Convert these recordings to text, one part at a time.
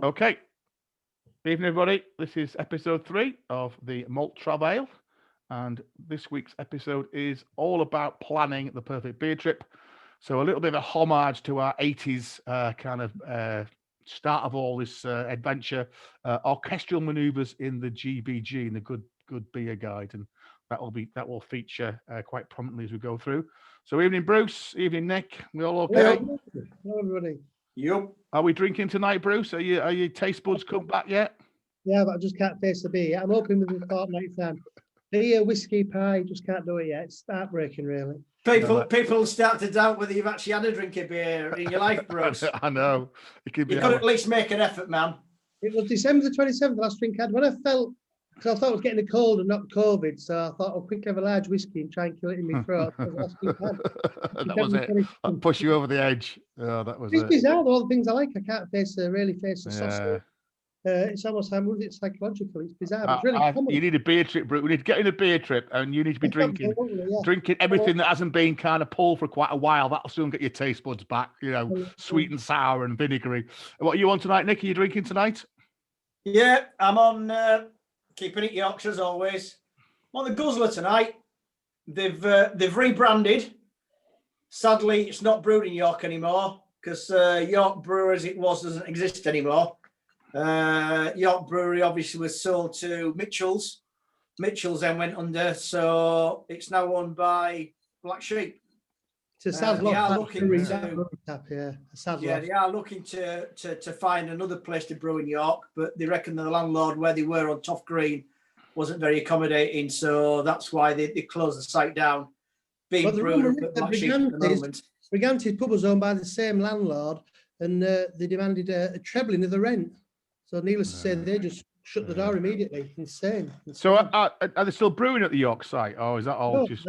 Okay. Evening, everybody. This is episode 3 of the Maltravale, and this week's episode is all about planning the perfect beer trip. So a little bit of a homage to our 80s start of all this adventure, orchestral manoeuvres in the GBG, in the good beer guide, and that will feature quite prominently as we go through. So evening, Bruce. Evening, Nick. We all okay? Hello, everybody. Yep. Are we drinking tonight, Bruce? Are your taste buds come back yet? Yeah, but I just can't taste the beer. I'm hoping with the fortnight fan. Beer, whiskey, pie, just can't do it yet. It's heartbreaking, really. People start to doubt whether you've actually had a drink of beer in your life, Bruce. I know. It could be. You could at least make an effort, man. It was December the 27th, the last drink I had. When I felt, because I thought I was getting a cold and not COVID, so I thought I'll quickly have a large whiskey and try and kill it in my throat. That was the last drink I had. That was it. That pushed you over the edge. Oh, that was it's it. bizarre, all the things I like. I can't really face the Yeah. sauce. It's almost, it's psychological. It's bizarre. But it's really common. You need a beer trip, Bruce. We need to get in a beer trip, and you need to be drinking everything that hasn't been kind of pulled for quite a while. That'll soon get your taste buds back. Sweet and sour and vinegary. What are you on tonight, Nick? Are you drinking tonight? Yeah, I'm on keeping it Yorkshire as always. I'm on the Guzzler tonight. They've rebranded. Sadly, it's not brewed in York anymore because York Brewer as it was doesn't exist anymore. York Brewery obviously was sold to Mitchell's. Mitchell's then went under, so it's now owned by Black Sheep. It's a sad loss. They are looking to find another place to brew in York, but they reckon the landlord where they were on Toff Green wasn't very accommodating, so that's why they closed the site down. Being brewed at Black Sheep at the moment. Briganti's pub was owned by the same landlord, and they demanded a trebling of the rent. So needless to say, they just shut the door immediately. Insane. So are they still brewing at the York site, or is that all just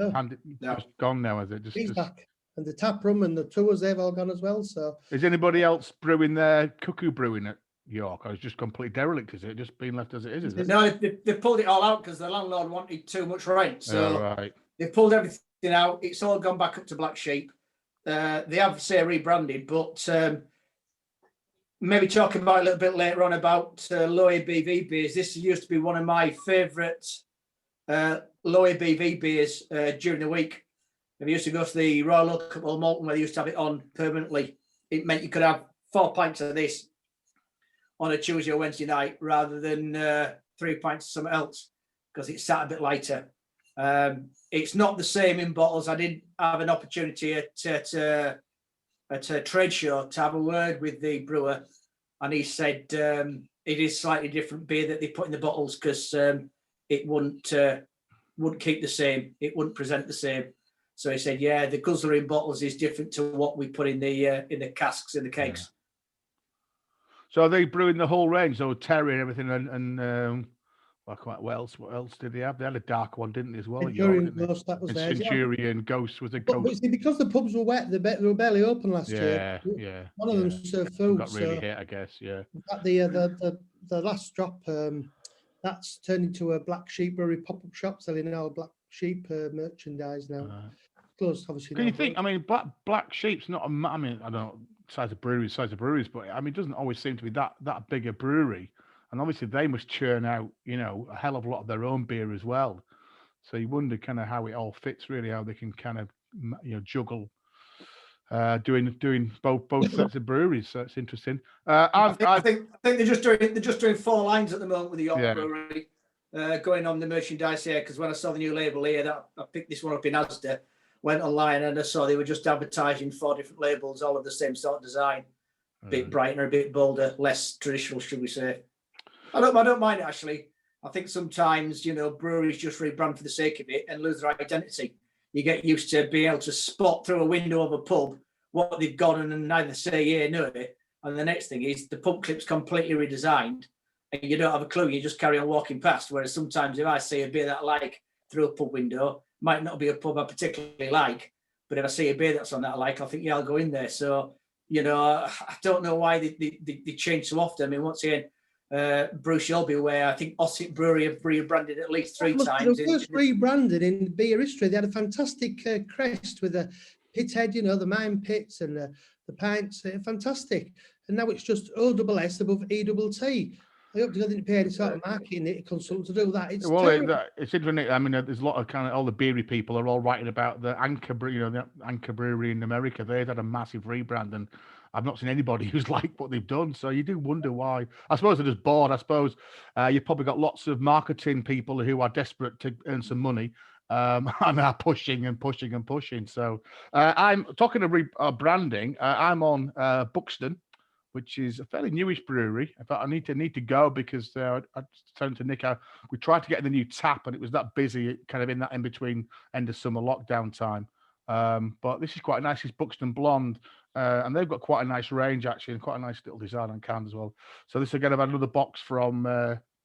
gone now? Is it just back? And the tap room and the tours, they've all gone as well. So is anybody else brewing there, Cuckoo Brewing at York, or is it just completely derelict? Is it just being left as it is? No, they pulled it all out because the landlord wanted too much rent. So they pulled everything out. It's all gone back up to Black Sheep. They have, say, rebranded, but maybe talking about a little bit later on about low ABV beers. This used to be one of my favourite low ABV beers during the week. If you used to go to the Royal Oak at Malton where they used to have it on permanently, it meant you could have 4 pints of this on a Tuesday or Wednesday night rather than 3 pints of something else because it sat a bit lighter. It's not the same in bottles. I did have an opportunity at a trade show to have a word with the brewer, and he said it is slightly different beer that they put in the bottles because it wouldn't keep the same. It wouldn't present the same. So he said, yeah, the Guzzler in bottles is different to what we put in the casks in the kegs. So are they brewing the whole range? So Terry and everything, and what else did they have? They had a dark one, didn't they, as well? Centurion Ghost, that was there. Centurion Ghost was a Ghost. But see, because the pubs were wet, they were barely open last year. Yeah. One of them served food. Got really hit, I guess. Yeah. The last drop, that's turned into a Black Sheep Brewery pop-up shop selling our Black Sheep merchandise now. Closed, obviously. Can you think? I mean, Black Sheep's not I don't know, size of breweries, but I mean, it doesn't always seem to be that big a brewery. And obviously they must churn out, a hell of a lot of their own beer as well. So you wonder kind of how it all fits, really, how they can kind of, juggle doing both sets of breweries. So it's interesting. I think they're just doing 4 lines at the moment with the York Brewery, going on the merchandise here. Because when I saw the new label here, I picked this one up in Asda, went online and I saw they were just advertising 4 different labels, all of the same sort of design, a bit brighter, a bit bolder, less traditional, should we say? I don't mind it, actually. I think sometimes, breweries just rebrand for the sake of it and lose their identity. You get used to being able to spot through a window of a pub what they've got and neither say yeah, no. And the next thing is the pub clip's completely redesigned and you don't have a clue. You just carry on walking past. Whereas sometimes if I see a beer that I like through a pub window, might not be a pub I particularly like, but if I see a beer that's on that I like, I think, yeah, I'll go in there. So, I don't know why they change so often. I mean, once again, Bruce, you'll be aware, I think Ossett Brewery have rebranded at least 3 times. The first rebranded in beer history. They had a fantastic crest with a pit head, the mine pits and the pints. Fantastic. and now it's just OSS above ETT. I hope they didn't pay any sort of marketing consultant to do that. It's it's interesting. I mean, there's a lot of all the Beery people are all writing about the Anchor, the Anchor Brewery in America. They've had a massive rebrand, and I've not seen anybody who's liked what they've done. So you do wonder why. I suppose they're just bored. I suppose you've probably got lots of marketing people who are desperate to earn some money. And are pushing and pushing and pushing. So I'm talking of branding. I'm on Buxton, which is a fairly newish brewery. In fact, I need to go because I turned to Nick. We tried to get in the new tap, and it was that busy, kind of in between end of summer lockdown time. But this is quite nice. It's Buxton Blonde, and they've got quite a nice range actually, and quite a nice little design on cans as well. So this again, I've had another box from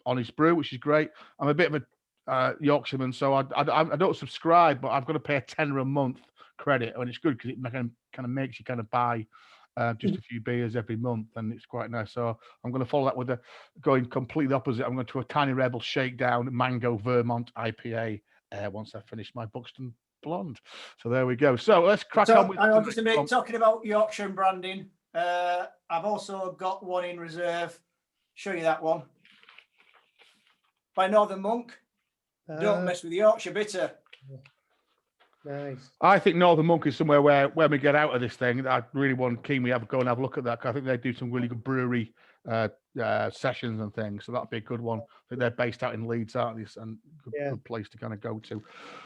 Honest Brew, which is great. I'm a bit of a Yorkshireman, so I don't subscribe, but I've got to pay £10 a month credit, and it's good because it kind of makes you kind of buy just a few beers every month, and it's quite nice. So I'm going to follow that with going completely opposite. I'm going to a Tiny Rebel Shakedown Mango Vermont IPA once I finish my Buxton Blonde. So there we go. So let's crack on with. I'm just a bit talking about Yorkshire and branding. I've also got one in reserve. Show you that one by Northern Monk. Don't mess with Yorkshire bitter. Nice. I think Northern Monk is somewhere where when we get out of this thing, I really want keen we go and have a look at that. Cause I think they do some really good brewery sessions and things. So that'd be a good one. I think they're based out in Leeds, aren't they? And good place to kind of go to.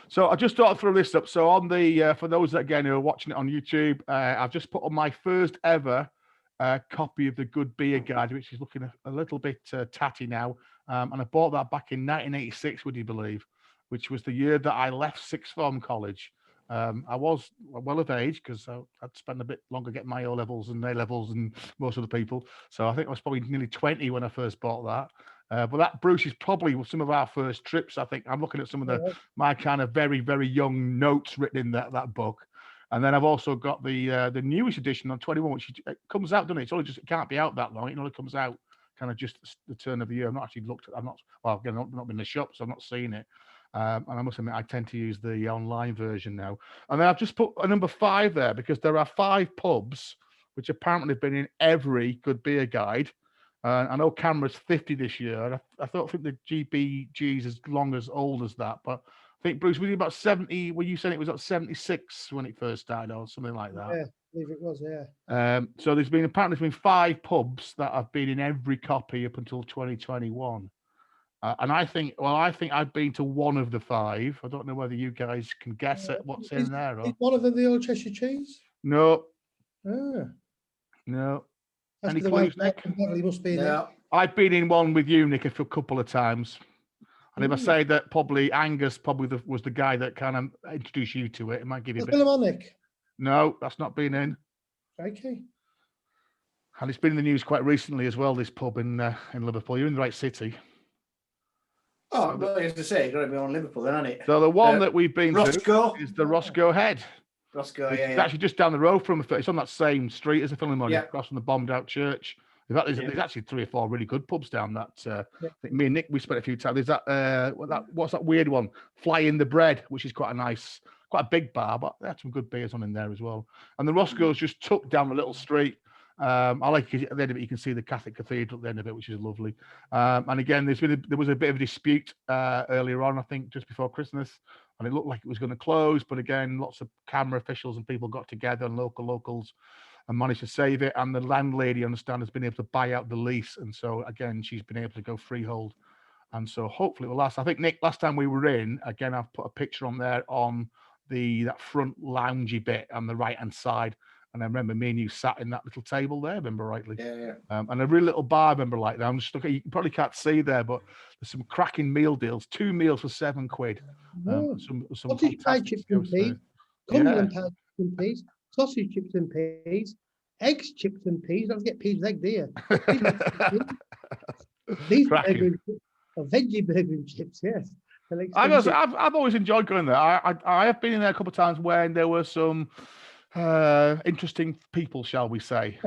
So I just thought I'd throw this up. So on the for those that again who are watching it on YouTube, I've just put on my first ever copy of the Good Beer Guide, which is looking a little bit tatty now. And I bought that back in 1986, would you believe? Which was the year that I left sixth form college. I was well of age because I'd spent a bit longer getting my O-levels and A-levels and most of the people. So I think I was probably nearly 20 when I first bought that. But that, Bruce, is probably some of our first trips. I think I'm looking at some of my kind of very, very young notes written in that book. And then I've also got the newest edition on 21, which comes out, doesn't it? It can't be out that long. It only comes out kind of just the turn of the year. I've not actually looked at. I've not been in the shop, so I've not seen it. And I must admit, I tend to use the online version now. And then I've just put a number 5 there because there are 5 pubs which apparently have been in every Good Beer Guide. I know Canberra's 50 this year. I think the GBG is as old as that, but I think, Bruce, was it about 70? Well, you said it was at 76 when it first started, or something like that. Yeah, I believe it was, So there's been 5 pubs that have been in every copy up until 2021. And I think I've been to one of the 5. I don't know whether you guys can guess at what's in there. Is one of them the Old Cheshire Cheese? No. No. That's Any clues, Nick? Must be there. I've been in one with you, Nick, a couple of times. And if I say that, probably Angus was the guy that kind of introduced you to it. It might give you a bit. Philharmonic? No, that's not been in. Okay. And it's been in the news quite recently as well, this pub in Liverpool. You're in the right city. Oh, well, as I say, you've got to be on Liverpool, then, hasn't it? So the one that we've been Roscoe to is the Roscoe Head. Roscoe, It's actually just down the road from it's on that same street as the Philharmonic, across from the bombed out church. In fact, there's actually 3 or 4 really good pubs down that. I think me and Nick, we spent a few times. There's that what's that weird one? Fly in the Bread, which is quite a big bar, but they had some good beers on in there as well. And the Roscoe's just tucked down a little street. I like it, at the end of it, you can see the Catholic Cathedral at the end of it, which is lovely. And again, there was a bit of a dispute earlier on, I think, just before Christmas, and it looked like it was going to close. But again, lots of camera officials and people got together, and locals, and managed to save it. And the landlady, I understand, has been able to buy out the lease, and so again, she's been able to go freehold. And so hopefully it will last. I think, Nick, last time we were in, again, I've put a picture on there on that front loungy bit on the right hand side. And I remember me and you sat in that little table there, remember rightly? Yeah. And a really little bar, remember, like that. I'm just looking, you probably can't see there, but there's some cracking meal deals. 2 meals for £7. Some what is fried chips and peas? Cumberland chips and peas, sausage chips and peas, eggs chips and peas. Don't forget peas with egg, do you? These burger veggie burger and chips, yes. I've always enjoyed going there. I have been in there a couple of times when there were some interesting people, shall we say,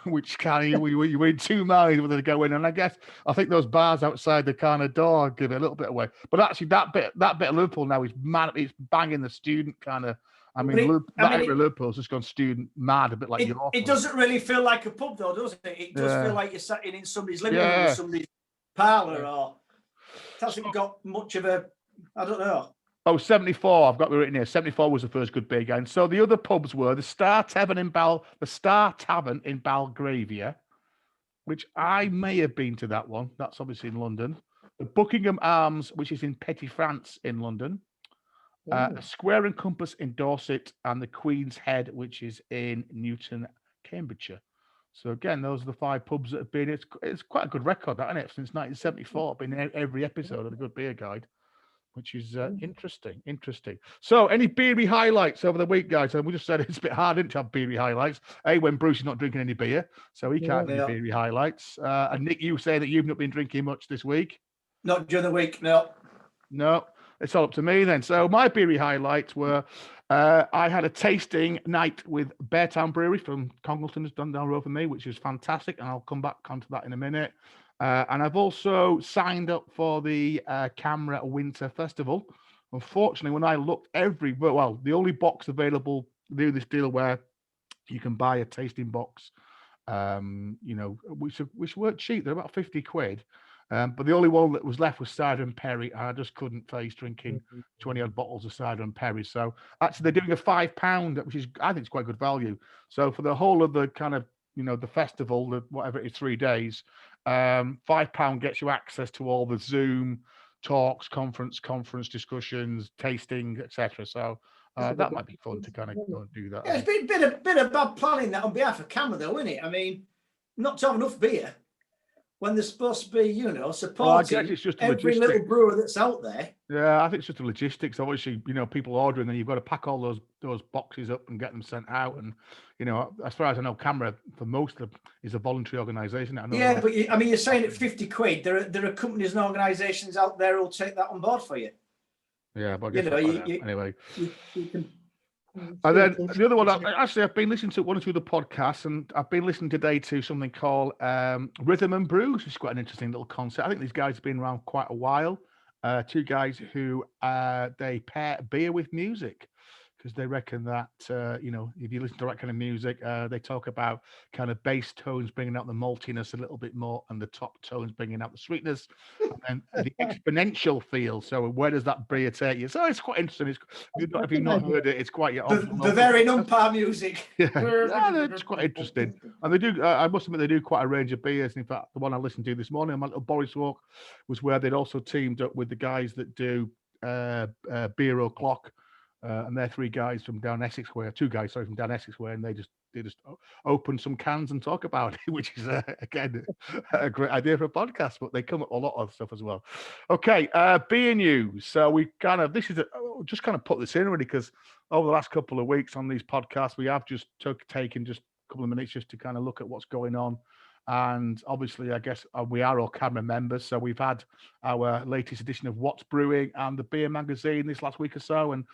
which kind of we were in 2 minds whether to go in. And I think those bars outside the kind of door give it a little bit away. But actually, that bit of Liverpool now is it's banging the student kind of I mean, Liverpool's just gone student mad, a bit like York. It doesn't really feel like a pub, though, does it? It does feel like you're sat in somebody's living room or somebody's parlour, or it hasn't got much of a, I don't know. Oh, 74, I've got it written here. 74 was the first good beer game. So the other pubs were the Star Tavern in Belgravia, which I may have been to that one. That's obviously in London. The Buckingham Arms, which is in Petty France in London. A Square and Compass in Dorset, and the Queen's Head, which is in Newton, Cambridgeshire. So again, those are the 5 pubs that have been. It's quite a good record, that, isn't it? Since 1974, been in every episode of the Good Beer Guide, which is interesting. So, any Beery highlights over the week, guys? And we just said it's a bit hard, didn't it, to have Beery highlights? When Bruce is not drinking any beer, so he can't do Beery highlights. And Nick, you say that you've not been drinking much this week. Not during the week, no. No, it's all up to me then. So my Beery highlights were I had a tasting night with Beartown Brewery from Congleton, done down the road from me, which is fantastic, and I'll come back onto that in a minute. And I've also signed up for the Camera Winter Festival. Unfortunately, when I looked the only box available, they do this deal where you can buy a tasting box, which weren't cheap. They're about 50 quid. But the only one that was left was cider and perry, and I just couldn't face drinking 20 odd bottles of cider and perry. So actually, they're doing a £5, which is, I think, is quite good value. So for the whole of the kind of, the festival, whatever it is, 3 days, £5 gets you access to all the Zoom talks, conference discussions, tasting, etc. So that might be fun to kind of go and do that. Yeah, it's been a bit of bad planning that on behalf of Camera, though, isn't it? I mean, not to have enough beer when they're supposed to be, supporting every little brewer that's out there. Yeah, I think it's just the logistics. Obviously, people ordering, then you've got to pack all those boxes up and get them sent out. And, as far as I know, Camera, for most of them, is a voluntary organisation. Yeah, but you're saying at 50 quid, there are companies and organisations out there who'll take that on board for you. Yeah, but anyway. You can. And then the other one, I've been listening to one or two of the podcasts, and I've been listening today to something called Rhythm and Brew, which is quite an interesting little concept. I think these guys have been around quite a while. 2 guys who they pair beer with music, because they reckon that, if you listen to that kind of music, they talk about kind of bass tones bringing out the maltiness a little bit more, and the top tones bringing out the sweetness, and the exponential feel. So where does that beer take you? So it's quite interesting. If you've not heard it, it's quite... The very umpire music. Yeah, it's quite interesting. And they do, I must admit, they do quite a range of beers. In fact, the one I listened to this morning, my little Boris walk, was where they'd also teamed up with the guys that do Beer O'Clock. And they're 3 guys from down Essex way, 2 guys, sorry, from down Essex way, and they just open some cans and talk about it, which is again a great idea for a podcast. But they come up with a lot of stuff as well. Okay, beer news. So we just kind of put this in really, because over the last couple of weeks on these podcasts, we have just taken just a couple of minutes just to kind of look at what's going on. And obviously, I guess we are all Camera members, so we've had our latest edition of What's Brewing and the Beer Magazine this last week or so, and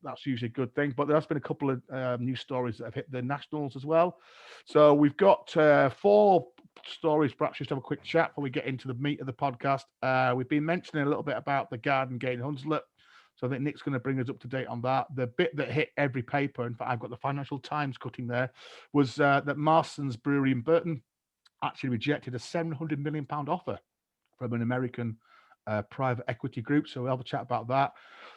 that's usually a good thing. But there has been a couple of news stories that have hit the nationals as well. So we've got 4 stories, perhaps just have a quick chat before we get into the meat of the podcast. We've been mentioning a little bit about the Garden Gate in Hunslet. So I think Nick's going to bring us up to date on that. The bit that hit every paper, in fact, I've got the Financial Times cutting there, was that Marston's Brewery in Burton actually rejected a £700 million offer from an American private equity group. So we'll have a chat about that.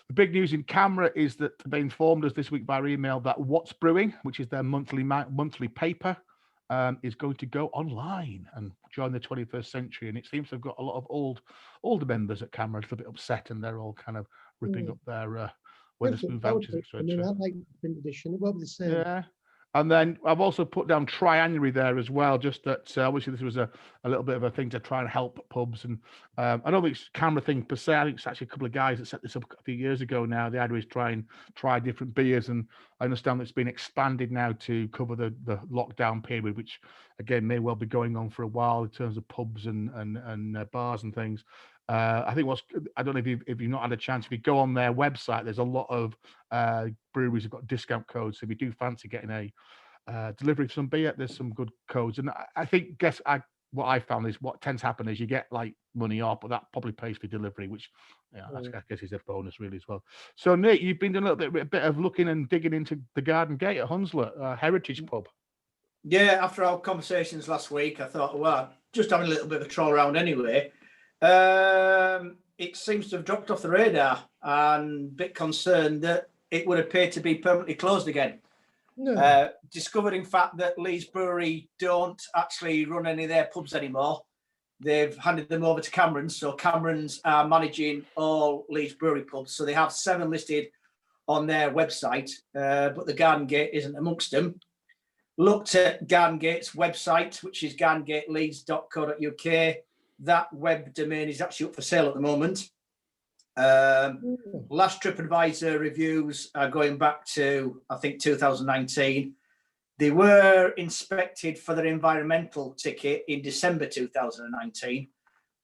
The big news in Camera is that they informed us this week by email that What's Brewing, which is their monthly paper, is going to go online and join the 21st century. And it seems to have got a lot of older members at Camera a little bit upset, and they're all kind of ripping up their Wetherspoon vouchers, etc. I mean, I like the print edition. It won't be the same. Yeah. And then I've also put down Triannuary there as well, just that obviously this was a little bit of a thing to try and help pubs. And I don't think it's a Camera thing per se. I think it's actually a couple of guys that set this up a few years ago now. The idea is try different beers. And I understand that it's been expanded now to cover the lockdown period, which again may well be going on for a while in terms of pubs and bars and things. I think I don't know if you've not had a chance, if you go on their website, there's a lot of breweries have got discount codes. So if you do fancy getting a delivery of some beer, there's some good codes. And I think, what I found is what tends to happen is you get like money off, but that probably pays for delivery, which I guess is a bonus really as well. So Nick, you've been doing a bit of looking and digging into the Garden Gate at Hunslet, heritage pub. Yeah, after our conversations last week, I thought, well, just having a little bit of a troll around anyway. It seems to have dropped off the radar, and a bit concerned that it would appear to be permanently closed again. No. Discovered, in fact, that Leeds Brewery don't actually run any of their pubs anymore. They've handed them over to Cameron's, so Cameron's are managing all Leeds Brewery pubs. So they have 7 listed on their website, but the Garden Gate isn't amongst them. Looked at Garden Gate's website, which is gardengateleeds.co.uk. That web domain is actually up for sale at the moment. Last TripAdvisor reviews are going back to, I think, 2019. They were inspected for their environmental ticket in December 2019.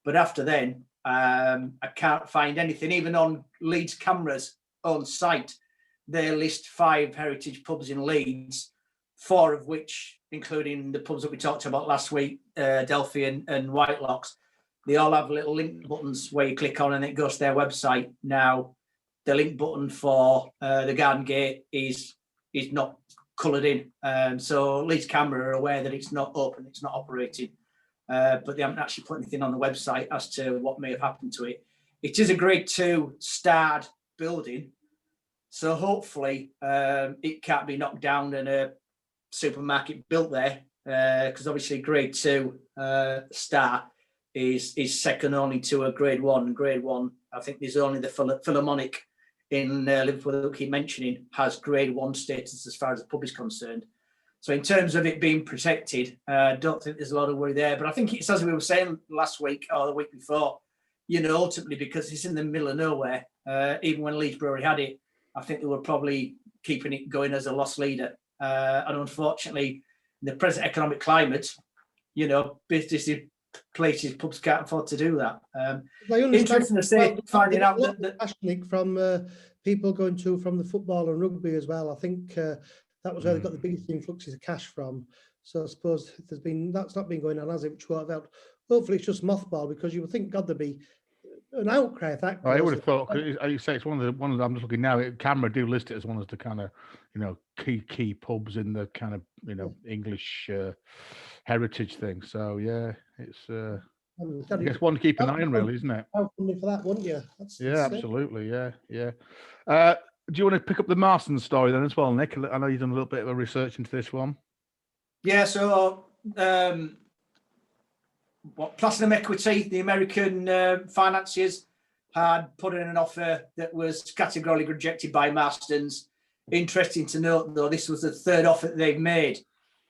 But after then, I can't find anything. Even on Leeds Camera's own site, they list 5 heritage pubs in Leeds, 4 of which, including the pubs that we talked about last week, Delphi and Whitelocks, they all have little link buttons where you click on and it goes to their website. Now, the link button for the Garden Gate is not coloured in. So Leeds Camera are aware that it's not open, it's not operating, but they haven't actually put anything on the website as to what may have happened to it. It is a Grade 2 starred building, so hopefully it can't be knocked down and a supermarket built there, because obviously Grade 2 star is second only to a Grade 1. Grade 1, I think there's only the Philharmonic in Liverpool that we keep mentioning has Grade 1 status as far as the pub is concerned. So in terms of it being protected, I don't think there's a lot of worry there. But I think it's, as we were saying last week or the week before, ultimately, because it's in the middle of nowhere, even when Leeds Brewery had it, I think they were probably keeping it going as a loss leader. And unfortunately, in the present economic climate, businesses, places, pubs can't afford to do that. Interesting to say, finding out that from people going to from the football and rugby as well. I think that was where they got the biggest influxes of cash from. So I suppose that's not been going on, has it? Which won't help. Hopefully, it's just mothball, because you would think, God, there'd be an outcry if that. I would have thought. You say it's one of the. I'm just looking now. Camera do list it as one of the kind of key pubs in the kind of English heritage thing. So yeah, it's I guess one to keep an eye on, really, isn't it? Crowdfunding for that, wouldn't you? Absolutely. Yeah. Do you want to pick up the Marston story then as well, Nick? I know you've done a little bit of research into this one. Yeah. So. Platinum Equity, the American financiers, had put in an offer that was categorically rejected by Marston's. Interesting to note, though, this was the 3rd offer that they've made.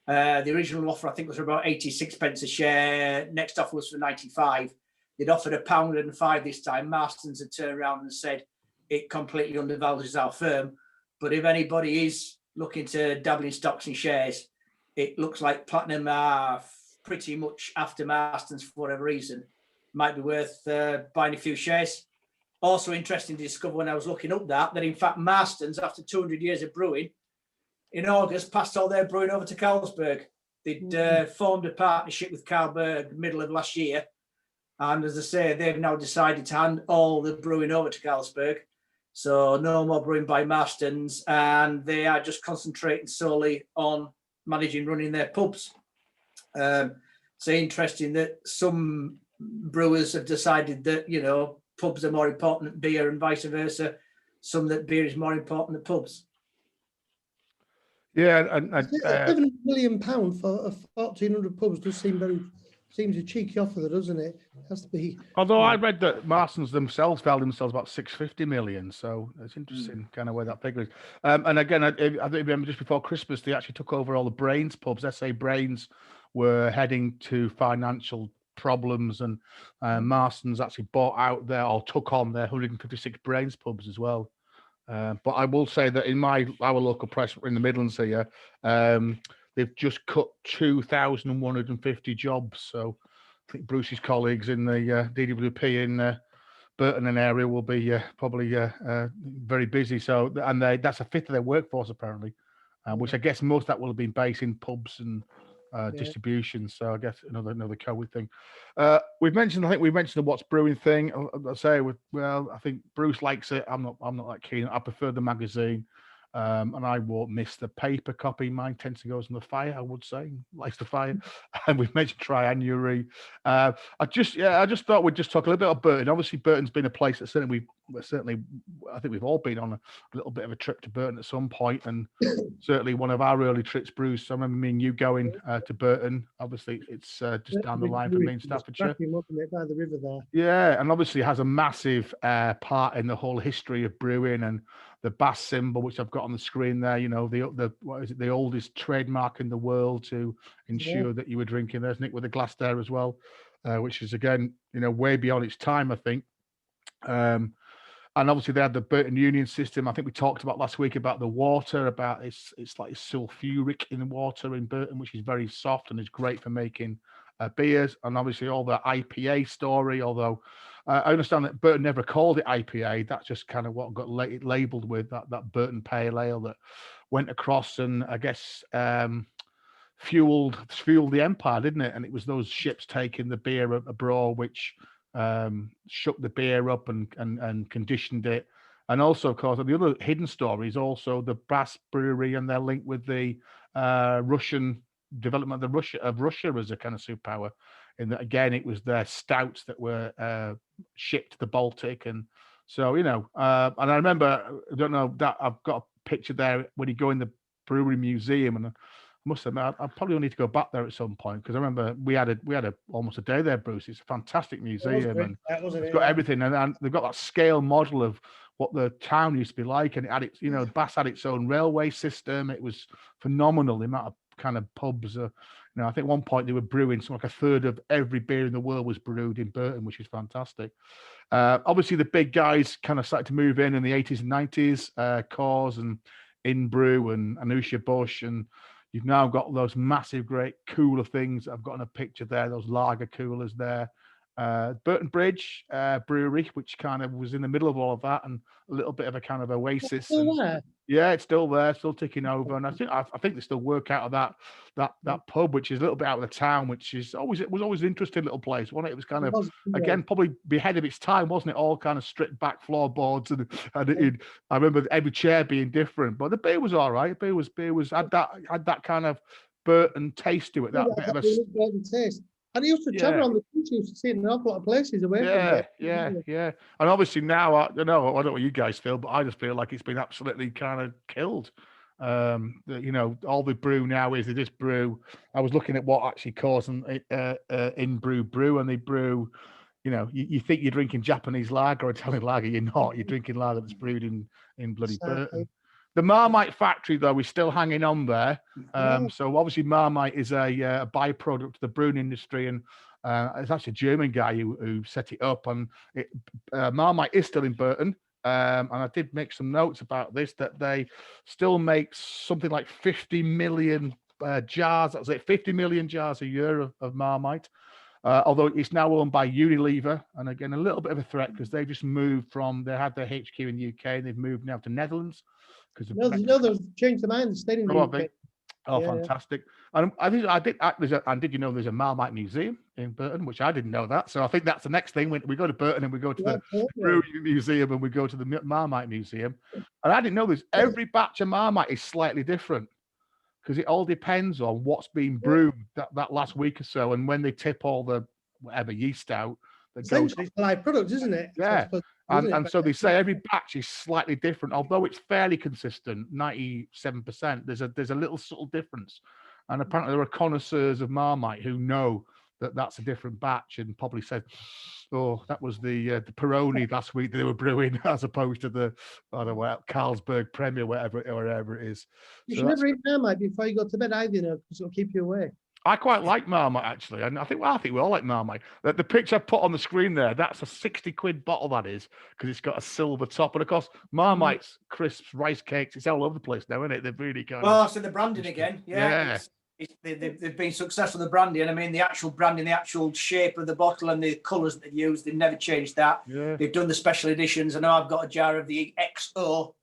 The original offer, I think, was for about 86 pence a share. Next offer was for 95. They'd offered £1.05 this time. Marston's had turned around and said it completely undervalues our firm. But if anybody is looking to dabble in stocks and shares, it looks like Platinum are pretty much after Marston's for whatever reason. Might be worth buying a few shares. Also interesting to discover when I was looking up that in fact Marston's, after 200 years of brewing, in August passed all their brewing over to Carlsberg. They'd formed a partnership with Carlsberg middle of last year, and as I say, they've now decided to hand all the brewing over to Carlsberg. So no more brewing by Marston's, and they are just concentrating solely on managing running their pubs. So interesting that some brewers have decided that pubs are more important than beer, and vice versa. Some that beer is more important than pubs. Yeah, £7 million for 1,400 pubs does seems a cheeky offer, doesn't it? It has to be. Although I read that Marston's themselves valued themselves about 650 million, so it's interesting kind of where that figure is. And again, I think remember just before Christmas they actually took over all the Brains pubs. SA Brains were heading to financial problems, and Marston's actually bought out or took on their 156 Brains pubs as well. But I will say that in our local press in the Midlands here, they've just cut 2,150 jobs. So I think Bruce's colleagues in the DWP in Burton and area will be probably very busy. So, and that's a fifth of their workforce apparently, which I guess most of that will have been based in pubs and distribution. So I guess another COVID thing. I think we mentioned the what's brewing thing. I say, I think Bruce likes it. I'm not that keen. I prefer the magazine. And I won't miss the paper copy. Mine tends to go on the fire, I would say. Likes the fire. And we've mentioned triannuary. I just thought we'd just talk a little bit about Burton. Obviously, Burton's been a place that certainly I think we've all been on a little bit of a trip to Burton at some point, and certainly one of our early trips, Bruce. I remember me and you going to Burton. Obviously, it's just down the line from me in Staffordshire. By the river there. Yeah, and obviously has a massive part in the whole history of brewing, and the bass symbol, which I've got on the screen there. You know, the what is it? The oldest trademark in the world to ensure that you were drinking. There's Nick with the glass there as well, which is again, way beyond its time, I think. And obviously they had the Burton Union system. I think we talked about last week about the water, about it's like sulfuric in water in Burton, which is very soft and is great for making beers. And obviously all the IPA story, although I understand that Burton never called it IPA. That's just kind of what got labeled with that Burton Pale Ale that went across and I guess fueled the empire, didn't it? And it was those ships taking the beer abroad, which shook the beer up and conditioned it. And also, of course, the other hidden story is also the Brass Brewery and their link with the Russian development of Russia as a kind of superpower. In that, again, it was their stouts that were shipped to the Baltic. And so, and I remember, I don't know, that I've got a picture there when you go in the brewery museum, and I must admit, I probably need to go back there at some point, because I remember we had almost a day there, Bruce. It's a fantastic museum, and it's got everything, and they've got that scale model of what the town used to be like, and it had its, Bass had its own railway system. It was phenomenal, the amount of kind of pubs. I think at one point they were brewing something like a third of every beer in the world was brewed in Burton, which is fantastic. Obviously, the big guys kind of started to move in the 80s and 90s, Coors and Inbrew and Anheuser-Busch, and you've now got those massive, great cooler things. I've got in a picture there, those lager coolers there. Burton Bridge Brewery, which kind of was in the middle of all of that, and a little bit of a kind of oasis. Yeah, it's still there, still ticking over. And I think they still work out of that pub, which is a little bit out of the town, which was always an interesting little place, wasn't it? It was kind of again probably ahead of its time, wasn't it? All kind of stripped back floorboards, and I remember every chair being different, but the beer was all right. Beer was had that kind of Burton taste to it. That bit of a Burton taste. And he used to travel on the country, used to see it in an awful lot of places away from there. Yeah. And obviously now, I don't know what you guys feel, but I just feel like it's been absolutely kind of killed. All the brew now is they just brew. I was looking at what actually Coors and brew, and they brew. You think you're drinking Japanese lager or Italian lager, you're not. You're drinking lager that's brewed in bloody Burton. The Marmite factory, though, is still hanging on there. So obviously Marmite is a byproduct of the brewing industry, and it's actually a German guy who set it up. And Marmite is still in Burton. And I did make some notes about this, that they still make something like 50 million jars. That's it, 50 million jars a year of Marmite. Although it's now owned by Unilever, and again, a little bit of a threat because they've just moved they had their HQ in the UK, and they've moved now to Netherlands. They've changed their mind. Stayed in the UK. Fantastic! And did you know there's a Marmite museum in Burton, which I didn't know that. So I think that's the next thing. We go to Burton and we go to the Brewing Museum and we go to the Marmite Museum. And I didn't know this. Every batch of Marmite is slightly different, because it all depends on what's been brewed that last week or so, and when they tip all the whatever yeast out. Essentially, it's a live product, isn't it? Yeah. And so they say every batch is slightly different, although it's fairly consistent, 97%. There's a little subtle difference. And apparently there are connoisseurs of Marmite who know that that's a different batch, and probably said, oh, that was the Peroni last week that they were brewing, as opposed to the, I don't know, Carlsberg Premier, wherever it is. You should never eat Marmite before you go to bed either, because it'll keep you awake. I quite like Marmite, actually, and I think we all like Marmite. The picture I put on the screen there, that's a 60 quid bottle, that is, because it's got a silver top. And of course, Marmite's crisps, rice cakes, it's all over the place now, isn't it? They've really so the branding again, they've been successful with the branding. I mean, the actual branding, the actual shape of the bottle and the colours that they've used, they've never changed that. Yeah. They've done the special editions. I know I've got a jar of the XO,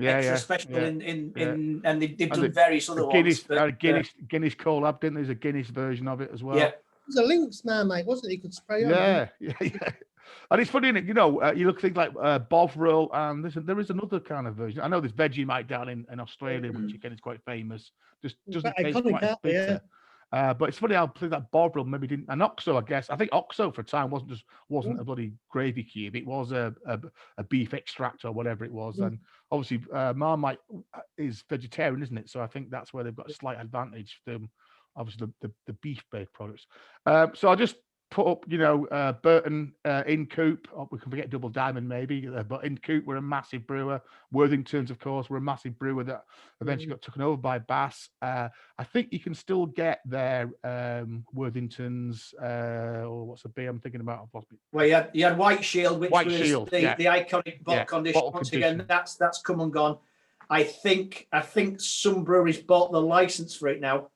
extra special in and they've done various other Guinness, ones. Guinness collab, didn't there? There's a Guinness version of it as well. Yeah. There's a Lynx now, mate, wasn't it? You could spray on. Yeah. And it's funny, isn't it? You look things like Bovril, and there is another kind of version. I know there's Vegemite down in Australia, which again is quite famous. Just doesn't taste quite as bitter. But it's funny how that Bovril maybe didn't, and Oxo, I guess. I think Oxo for a time wasn't a bloody gravy cube. It was a beef extract or whatever it was. And obviously Marmite is vegetarian, isn't it? So I think that's where they've got a slight advantage from obviously the beef-based products. So I just put up, Burton in Coop. We can forget Double Diamond maybe, but in Coop we're a massive brewer. Worthington's, of course, we're a massive brewer that eventually got taken over by Bass. I think you can still get their Worthington's, or what's the beer I'm thinking about? Well, you had White Shield, which was Shield, the iconic bottle condition. Once again, that's come and gone. I think some breweries bought the license for it now.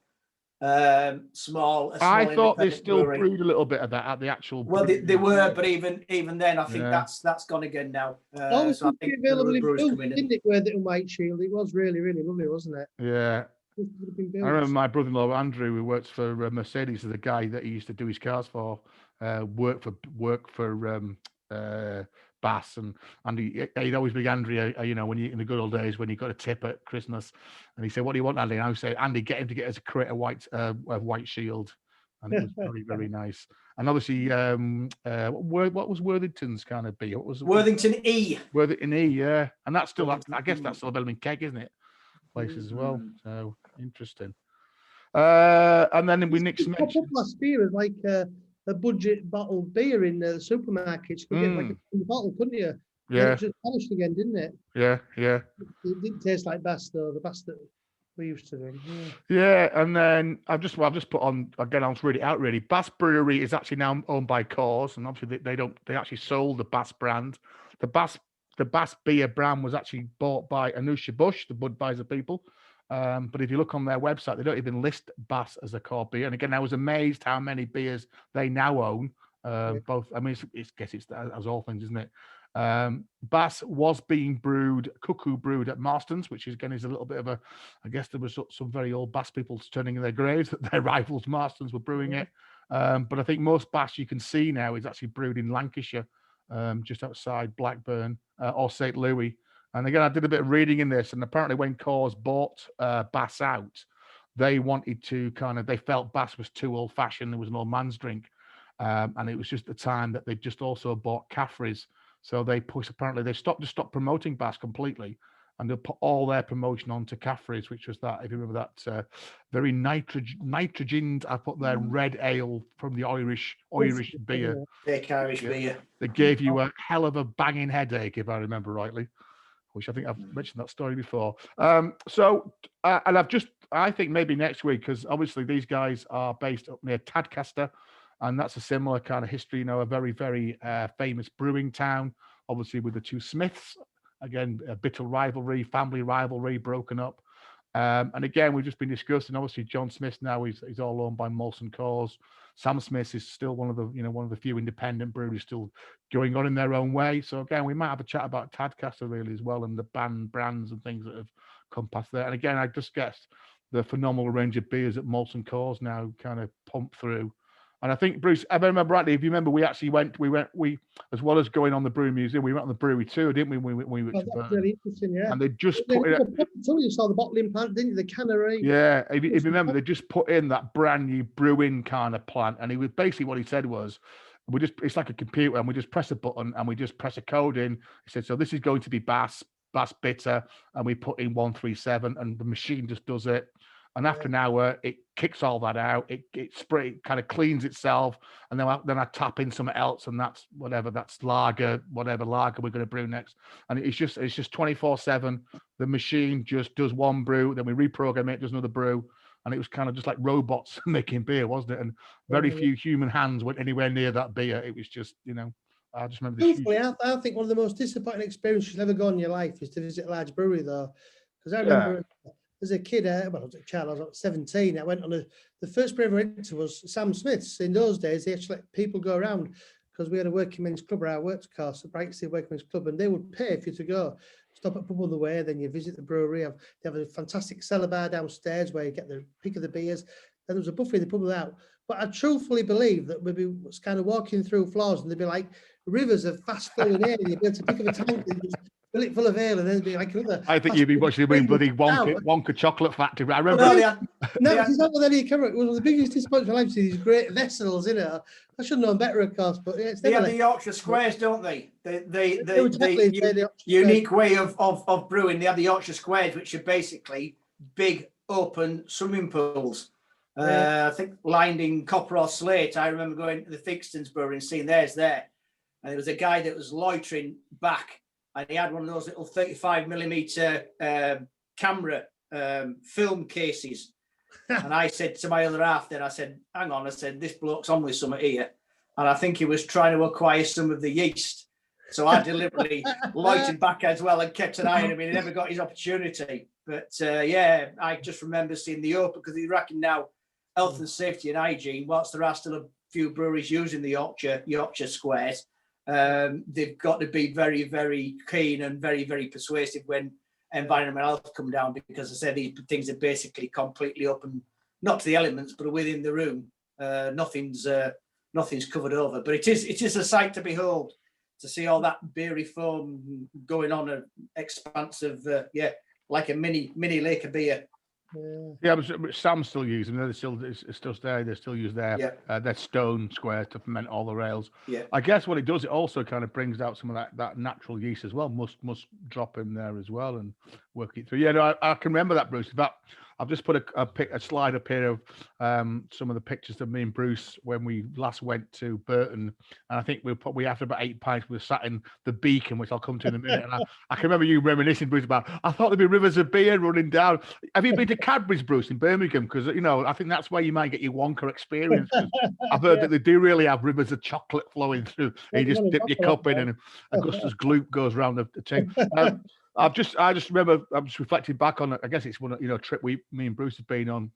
Small I thought they still brewery. brewed a little bit of that at the actual. Well, they were, but even then, I think that's gone again now. So I think available in Bill, didn't it? Where the White Shield, it was really, really lovely, wasn't it? Yeah. I remember my brother-in-law Andrew, who works for Mercedes, is the guy that he used to do his cars for, work for Bass, and he'd always be Andrew, when you in the good old days when you got a tip at Christmas, and he said, "What do you want, Andy?" And I would say, "Andy, get him to get us a crate of White Shield," and it was very, very nice. And obviously, what was Worthington's kind of beer? What was Worthington E? Worthington E, yeah, and that's still, I guess that's still available in keg, isn't it? Places as well. So interesting. And then we next mentioned last year as like a budget bottled beer in the supermarkets. You could get like a bottle, couldn't you? Yeah. It just vanished again, didn't it? Yeah. It didn't taste like Bass though. The Bass that we used to drink. Yeah, and then I've just put on again. I'll read it out. Really, Bass Brewery is actually now owned by Coors, and obviously they actually sold the Bass brand. The Bass beer brand was actually bought by Anheuser-Busch, the Budweiser people. But if you look on their website, they don't even list Bass as a core beer. And again, I was amazed how many beers they now own. Both, I mean, it's as all things, isn't it? Bass was being cuckoo brewed at Marston's, which is a little bit of a, I guess there was some very old Bass people turning in their graves that their rivals Marston's were brewing it. But I think most Bass you can see now is actually brewed in Lancashire, just outside Blackburn or St. Louis. And again, I did a bit of reading in this, and apparently when Coors bought Bass out, they wanted to they felt Bass was too old-fashioned. It was an old man's drink. And it was just the time that they just also bought Caffrey's. So apparently they stopped promoting Bass completely, and they put all their promotion onto Caffrey's, which was that, if you remember that, very nitrogened, I put their red ale from the Irish beer. Thick Irish beer. They gave you a hell of a banging headache, if I remember rightly. Which I think I've mentioned that story before. And I think maybe next week, because obviously these guys are based up near Tadcaster, and that's a similar kind of history, a very, very famous brewing town, obviously with the two Smiths, again, a bitter rivalry, family rivalry broken up. And again, we've just been discussing, obviously John Smith now he's all owned by Molson Coors. Sam Smith is still one of the few independent breweries still going on in their own way. So again, we might have a chat about Tadcaster really as well, and the brands and things that have come past there. And again, I just guess the phenomenal range of beers that Molson Coors now kind of pump through. And I think, Bruce, if I remember rightly, if you remember, we as well as going on the Brew Museum, we went on the brewery tour, didn't we? We went to Burton. Really interesting, yeah. And they just put it. You saw the bottling plant, didn't you? The cannery. Yeah, if you remember, they just put in that brand new brewing kind of plant, and he was basically what he said was, it's like a computer, and we just press a button and we just press a code in. He said, so this is going to be Bass bitter, and we put in 137, and the machine just does it. And after an hour, it kicks all that out. It kind of cleans itself, and then I tap in something else, and that's lager, whatever lager we're going to brew next. And it's just 24/7. The machine just does one brew, then we reprogram it, does another brew, and it was kind of just like robots making beer, wasn't it? And very few human hands went anywhere near that beer. It was just, I just remember. I think one of the most disappointing experiences you'll ever go in your life is to visit a large brewery, though, because I remember. As a kid, I was a child, I was 17. I went on the first brewery I went to was Sam Smith's. In those days, they actually let people go around because we had a working men's club where I worked, of course, a Brightsea Working Men's Club, and they would pay for you to go. stop at Pub of the Way, then you visit the brewery. They have a fantastic cellar bar downstairs where you get the pick of the beers. Then there was a buffet in the pub out. But I truthfully believe that we'd be kind of walking through floors and there'd be like rivers of fast flowing ale. You'd be able to pick up a tank and just fill it full of ale, and then it'd be like another. I think you'd be watching the bloody Wonka chocolate factory. I remember. That was one of the biggest disappointments I've seen. These great vessels, I should know better, of course, but yeah, they have the Yorkshire Squares, don't they? The unique way of brewing. They have the Yorkshire Squares, which are basically big open swimming pools. I think lined in copper or slate. I remember going to the Thigstons brewery and seeing theirs there, and there was a guy that was loitering back, and he had one of those little 35mm camera film cases. And I said to my other half, then I said, "Hang on," I said, "This bloke's on with something here," and I think he was trying to acquire some of the yeast. So I deliberately loitered back as well and kept an eye on him. He never got his opportunity. But I just remember seeing the open, because they reckon now health and safety and hygiene, whilst there are still a few breweries using the Yorkshire Squares, they've got to be very, very keen and very, very persuasive when environmental health come down, because I said these things are basically completely open, not to the elements, but within the room. Nothing's covered over. But it is a sight to behold, to see all that beery foam going on an expanse of like a mini lake of beer. Yeah, but Sam's still using them. It's still there. They still use their stone squares to ferment all the rails. Yeah. I guess what it does, it also kind of brings out some of that natural yeast as well. Must drop in there as well and work it through. Yeah, no, I can remember that, Bruce. But I've just put a slide up here of some of the pictures of me and Bruce when we last went to Burton, and I think we after about 8 pints we were sat in the Beacon, which I'll come to in a minute. And I can remember you reminiscing, Bruce, about I thought there'd be rivers of beer running down. Have you been to Cadbury's, Bruce, in Birmingham? Because I think that's where you might get your Wonka experience. I've heard that they do really have rivers of chocolate flowing through. You just dip your cup in, and Augustus Gloop goes around the thing. I just remember I'm just reflecting back on it. I guess it's one a trip me and Bruce have been on.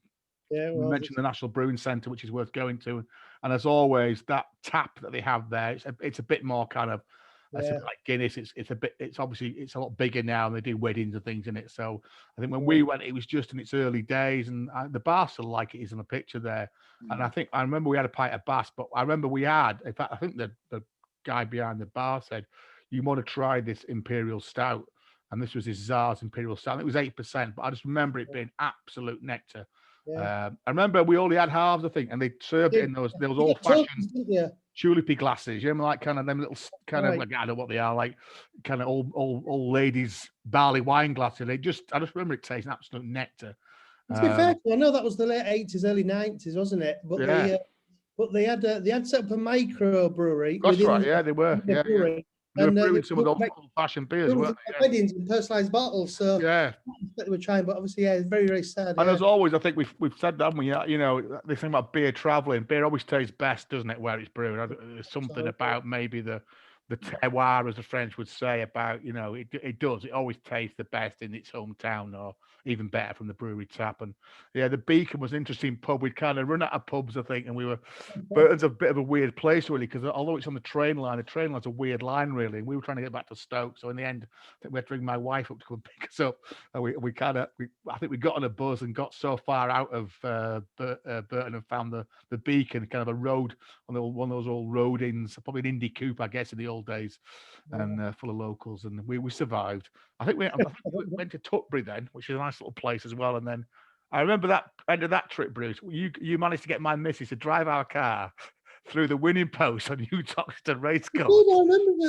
Yeah, we mentioned the National Brewing Centre, which is worth going to, and as always, that tap that they have there, it's a bit more kind of it's a bit like Guinness. It's obviously a lot bigger now, and they do weddings and things in it. So I think when we went, it was just in its early days, and the bar still like it is in the picture there. And I remember we had a pint of Bass, but I remember in fact, I think the guy behind the bar said, "You want to try this Imperial Stout?" And this was his Tsar's Imperial Stout. It was 8%, but I just remember it being absolute nectar. I remember we only had halves, I think, and they served it in those old-fashioned tulipy glasses. You remember, like kind of them little kind of like I don't know what they are, like kind of old ladies barley wine glasses. I just remember it tasting absolute nectar. To be fair, I know that was the late 80s, early 90s, wasn't it? But they had set up a micro brewery. That's right. Yeah, they were. Yeah. They were brewing some of those old-fashioned beers, weren't they? Weddings and personalised bottles. So they were trying, but obviously, it's very, very sad. And as always, I think we've said that, haven't we? They think about beer travelling. Beer always tastes best, doesn't it, where it's brewed? There's something about maybe the terroir, as the French would say, about it does. It always tastes the best in its hometown, or even better from the brewery tap. And the Beacon was an interesting pub. We'd kind of run out of pubs, I think, and Burton's a bit of a weird place, really, because although it's on the train line's a weird line, really, and we were trying to get back to Stoke. So in the end, I think we had to bring my wife up to come and pick us up. And I think we got on a buzz and got so far out of Burton and found the Beacon, kind of a road on one of those old road inns, probably an Indy Coupe, I guess, in the old days, and full of locals, and we survived. I think we went to Tutbury then, which is a nice little place as well. And then I remember that end of that trip, Bruce. You managed to get my missus to drive our car through the winning post on New Toxton Racecourse.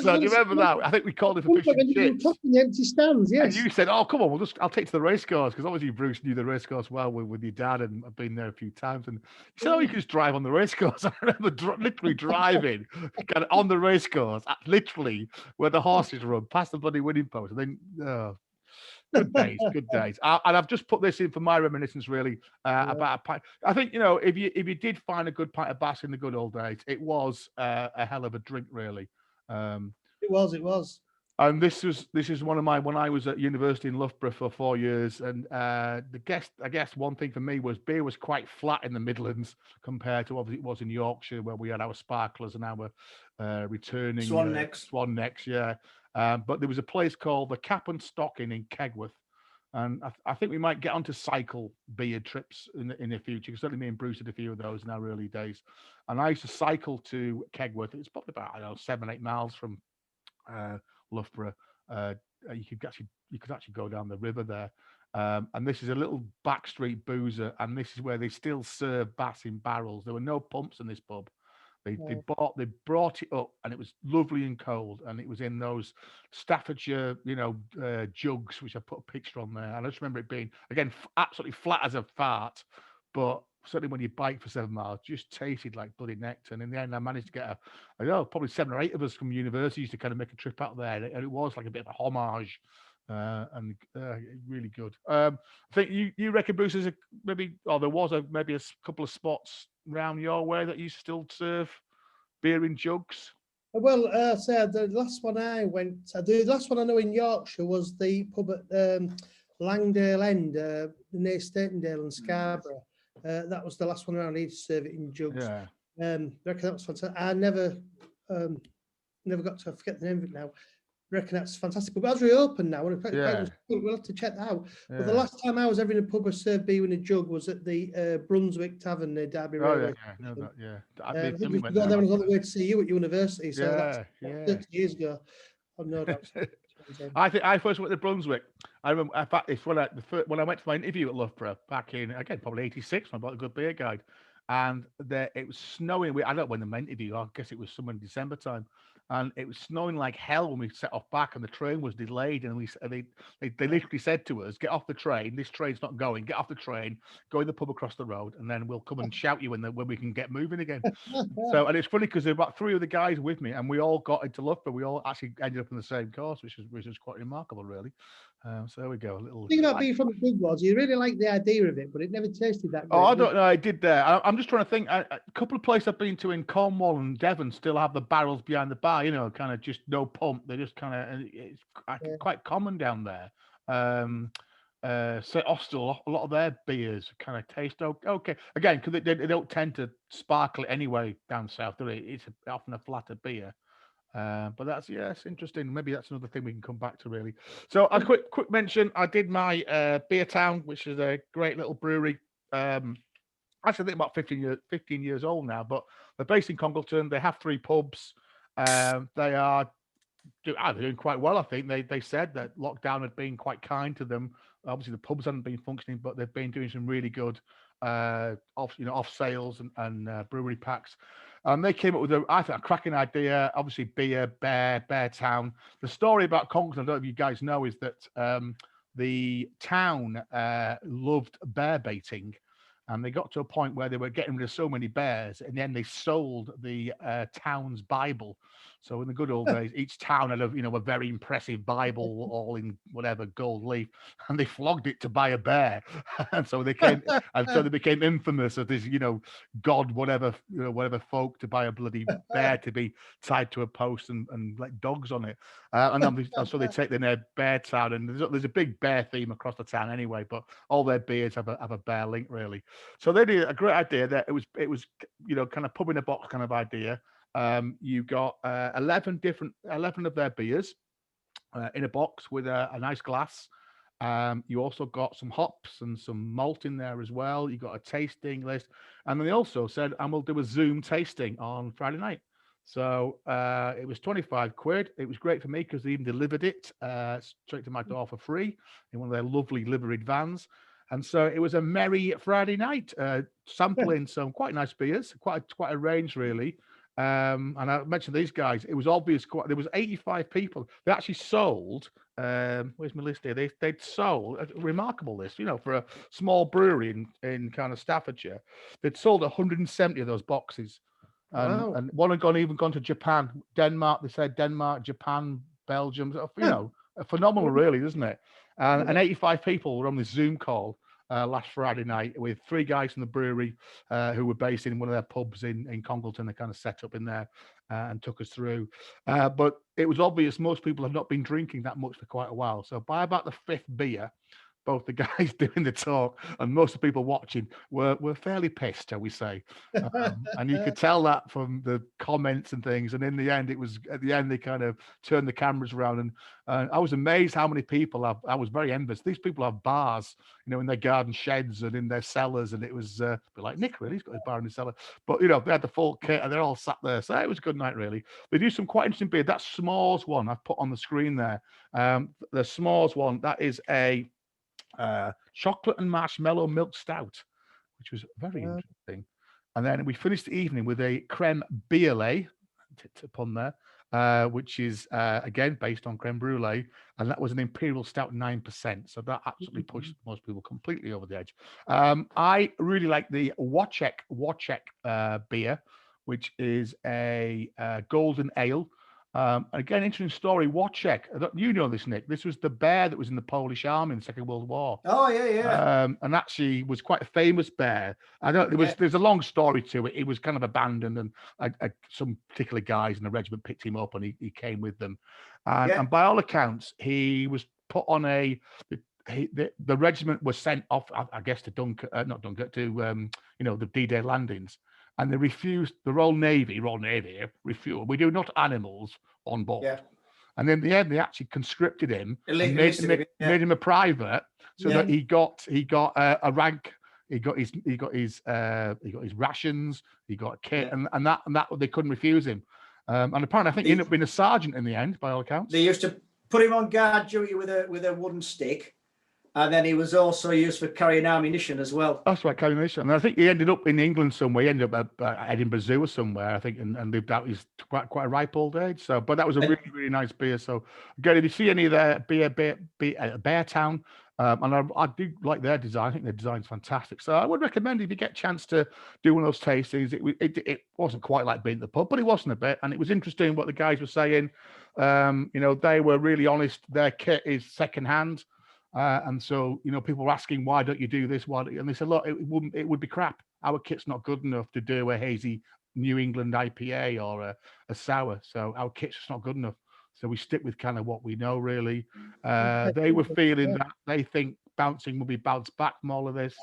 So do you remember that? I think we called it for fish and chips. The empty stands, yes. And you said, "Oh, come on, I'll take you to the racecourse," because obviously Bruce knew the racecourse well with your dad, and I've been there a few times. And he said, "Oh, you can just drive on the racecourse." I remember literally driving kind of on the racecourse, literally where the horses run, past the bloody winning post, and then. Good days. And I've just put this in for my reminiscence, really, about a pint. I think if you did find a good pint of Bass in the good old days, it was a hell of a drink, really. It was. And this is one of my, when I was at university in Loughborough for 4 years, and I guess one thing for me was beer was quite flat in the Midlands compared to obviously it was in Yorkshire, where we had our sparklers and our returning Swan necks. Swan necks, yeah. But there was a place called the Cap and Stocking in Kegworth, and I think we might get onto cycle beer trips in the future. Certainly, me and Bruce did a few of those in our early days, and I used to cycle to Kegworth. It's probably about, I don't know, 7-8 miles from Loughborough. You could actually go down the river there. And this is a little backstreet boozer, and this is where they still serve Bass in barrels. There were no pumps in this pub. They brought it up, and it was lovely and cold, and it was in those Staffordshire, jugs, which I put a picture on there. And I just remember it being, again, absolutely flat as a fart, but certainly when you bike for 7 miles, just tasted like bloody nectar. And in the end, I managed to get probably 7 or 8 of us from universities to kind of make a trip out there, and it was like a bit of a homage. And really good. I think you reckon, Bruce, there was maybe a couple of spots round your way that you still serve beer in jugs. Well, the last one the last one I know in Yorkshire was the pub at Langdale End, near Statendale and Scarborough. That was the last one around. I need to serve it in jugs. Yeah. I reckon that was fantastic. I never got to, forget the name of it now. I reckon that's fantastic. But as we open now, we'll have to check that out. Yeah. But the last time I was ever in a pub or served beer in a jug was at the Brunswick Tavern near Derby Railway. I think we got there on the way to see you at university. So that's 30 years ago. Oh, no doubt. I think I first went to Brunswick. I remember, in fact, it's when I went to my interview at Loughborough back in, again, probably 86, when I bought a good beer guide. And it was snowing. I don't know when the interview, I guess it was somewhere in December time. And it was snowing like hell when we set off back, and the train was delayed. And they literally said to us, "Get off the train. This train's not going. Get off the train. Go in the pub across the road, and then we'll come and shout you when we can get moving again." And it's funny because there were about 3 of the guys with me, and we all got into Loughborough. We all actually ended up in the same course, which was quite remarkable, really. So there we go. The thing about being from the big was you really like the idea of it, but it never tasted that good. Oh, I don't know. I did there. I'm just trying to think. A couple of places I've been to in Cornwall and Devon still have the barrels behind the bar. Kind of just no pump. They're just kind of. It's quite common down there. St Austell, a lot of their beers kind of taste okay. Again, because they don't tend to sparkle it anyway down south, do they? It's often a flatter beer. But it's interesting. Maybe that's another thing we can come back to, really. So a quick mention. I did my Beer Town, which is a great little brewery. Actually, I think about 15 years old now, but they're based in Congleton. They have 3 pubs. They are doing quite well. I think they said that lockdown had been quite kind to them. Obviously, the pubs hadn't been functioning, but they've been doing some really good off sales and brewery packs. They came up with a cracking idea. Obviously, Bear Town. The story about Congleton, I don't know if you guys know, is that the town loved bear baiting, and they got to a point where they were getting rid of so many bears, and then they sold the town's Bible. So in the good old days, each town had a very impressive Bible, all in whatever gold leaf, and they flogged it to buy a bear, and so they became infamous as this, god whatever folk to buy a bloody bear to be tied to a post and let dogs on it, so they take their Bear Town, and there's a big bear theme across the town anyway, but all their beers have a bear link, really. So they did a great idea that it was kind of pub in a box kind of idea. You got 11 of their beers in a box with a nice glass. You also got some hops and some malt in there as well. You got a tasting list, and then they also said, "And we'll do a Zoom tasting on Friday night." So it was 25 quid. It was great for me because they even delivered it straight to my door for free in one of their lovely liveried vans. And so it was a merry Friday night, sampling some quite nice beers, quite a range, really. And I mentioned these guys. It was obvious. There was 85 people. They actually sold. Where's my list here? They'd sold a remarkable list. For a small brewery in kind of Staffordshire, they'd sold 170 of those boxes. Wow. And one had gone to Japan, Denmark. They said Denmark, Japan, Belgium. Phenomenal, really, isn't it? And 85 people were on this Zoom call. last Friday night with 3 guys from the brewery who were based in one of their pubs in Congleton. They kind of set up in there and took us through. But it was obvious most people have not been drinking that much for quite a while. So by about the 5th beer, both the guys doing the talk and most of the people watching were fairly pissed, shall we say. And you could tell that from the comments and things. And in the end, at the end, they kind of turned the cameras around. And I was amazed how many people I was very envious. These people have bars, in their garden sheds and in their cellars. And it was like, Nick, really? He's got his bar in his cellar. But, they had the full kit and they're all sat there. So it was a good night, really. They do some quite interesting beer. That S'mores one I've put on the screen there. The S'mores one, that is a chocolate and marshmallow milk stout, which was very interesting. And then we finished the evening with a creme brulee, upon there, which is again based on creme brulee, and that was an imperial stout 9%. So that absolutely pushed most people completely over the edge. I really like the Wojciech beer, which is a golden ale. Again, interesting story. Wojciech, you know this, Nick. This was the bear that was in the Polish army in the Second World War. Oh yeah. And actually was quite a famous bear. I know there's a long story to it. He was kind of abandoned, and some particular guys in the regiment picked him up, and he came with them. And by all accounts, he was put on the regiment was sent off, I guess, to not Dunkirk, to the D-Day landings. And they refused, the Royal Navy refused. We do not animals on board. Yeah. And in the end, they actually conscripted him, and made him a private, so that he got a rank. He got his rations. He got a kit, and that they couldn't refuse him. And apparently, I think he ended up being a sergeant in the end, by all accounts. They used to put him on guard duty with a wooden stick. And then he was also used for carrying ammunition as well. That's right, carrying ammunition. And I think he ended up in England somewhere. He ended up at Edinburgh Zoo or somewhere, I think, and lived out his quite a ripe old age. So, but that was a really, really nice beer. So, again, if you see any of their Beartown, and I do like their design. I think their design's fantastic. So I would recommend if you get a chance to do one of those tastings. It wasn't quite like being at the pub, but it wasn't a bit. And it was interesting what the guys were saying. They were really honest. Their kit is secondhand. And so, people were asking, why don't you do this? And they said, look, it would be crap. Our kit's not good enough to do a hazy New England IPA or a sour. So our kit's just not good enough. So we stick with kind of what we know, really. They were feeling that they think bouncing will be bounced back from all of this.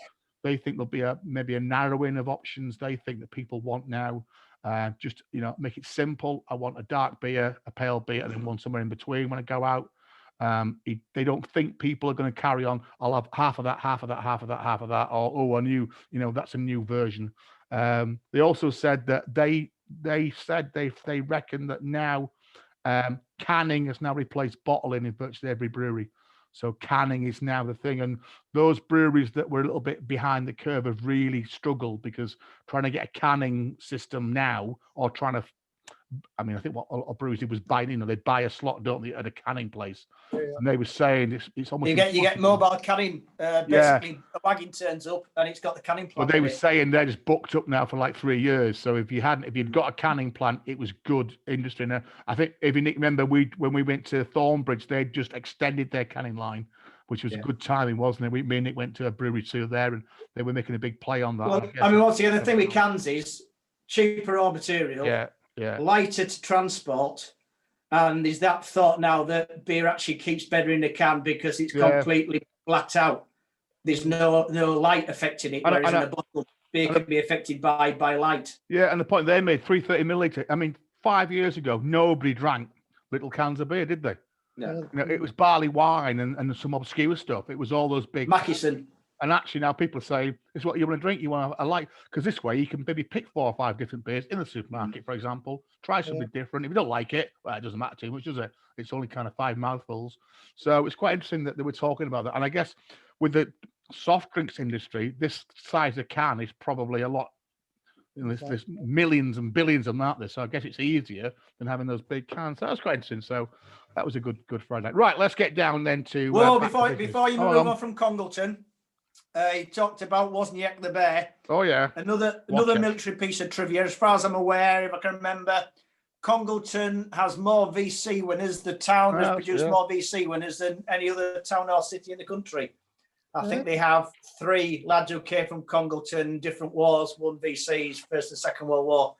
They think there'll be maybe a narrowing of options. They think that people want now just, make it simple. I want a dark beer, a pale beer, and then one somewhere in between when I go out. They don't think people are going to carry on. I'll have half of that, half of that, half of that, half of that, or a new, that's a new version. They also said that they reckon that now canning has now replaced bottling in virtually every brewery. So canning is now the thing, and those breweries that were a little bit behind the curve have really struggled because trying to get a canning system now, or trying to, I think what a lot of breweries did was buying, they buy a slot, don't they, at a canning place. Yeah. And they were saying it's almost you get mobile canning. Basically, a wagon turns up and it's got the canning plant. But they were saying they're just booked up now for like 3 years. So if you'd got a canning plant, it was good industry. Now, I think if you remember, when we went to Thornbridge, they just extended their canning line, which was good timing, wasn't it? Me and Nick went to a brewery too there, and they were making a big play on that. Well, once again, the thing with cans is cheaper raw material. Yeah. Lighter to transport, and is that thought now that beer actually keeps better in the can because it's completely blacked out. There's no light affecting it, whereas in a bottle, beer can be affected by light. Yeah, and the point they made, 330 milliliter. 5 years ago, nobody drank little cans of beer, did they? No. It was barley wine and some obscure stuff. It was all those big Mackison. And actually now people say, it's what you want to drink. You want a light, because this way you can maybe pick 4 or 5 different beers in the supermarket, for example. Try something different. If you don't like it, well, it doesn't matter too much, does it? It's only kind of 5 mouthfuls. So it's quite interesting that they were talking about that. And I guess with the soft drinks industry, this size of can is probably a lot. There's millions and billions of them out there. So I guess it's easier than having those big cans. So that was quite interesting. So that was a good Friday night. Right, let's get down then to... Well, before you move on from Congleton, he talked about Wozniak the Bear. Oh, yeah. Another military piece of trivia. As far as I'm aware, if I can remember, Congleton has more VC winners. The town has produced more VC winners than any other town or city in the country. I think they have 3 lads who came from Congleton, different wars, won VCs, First and Second World War.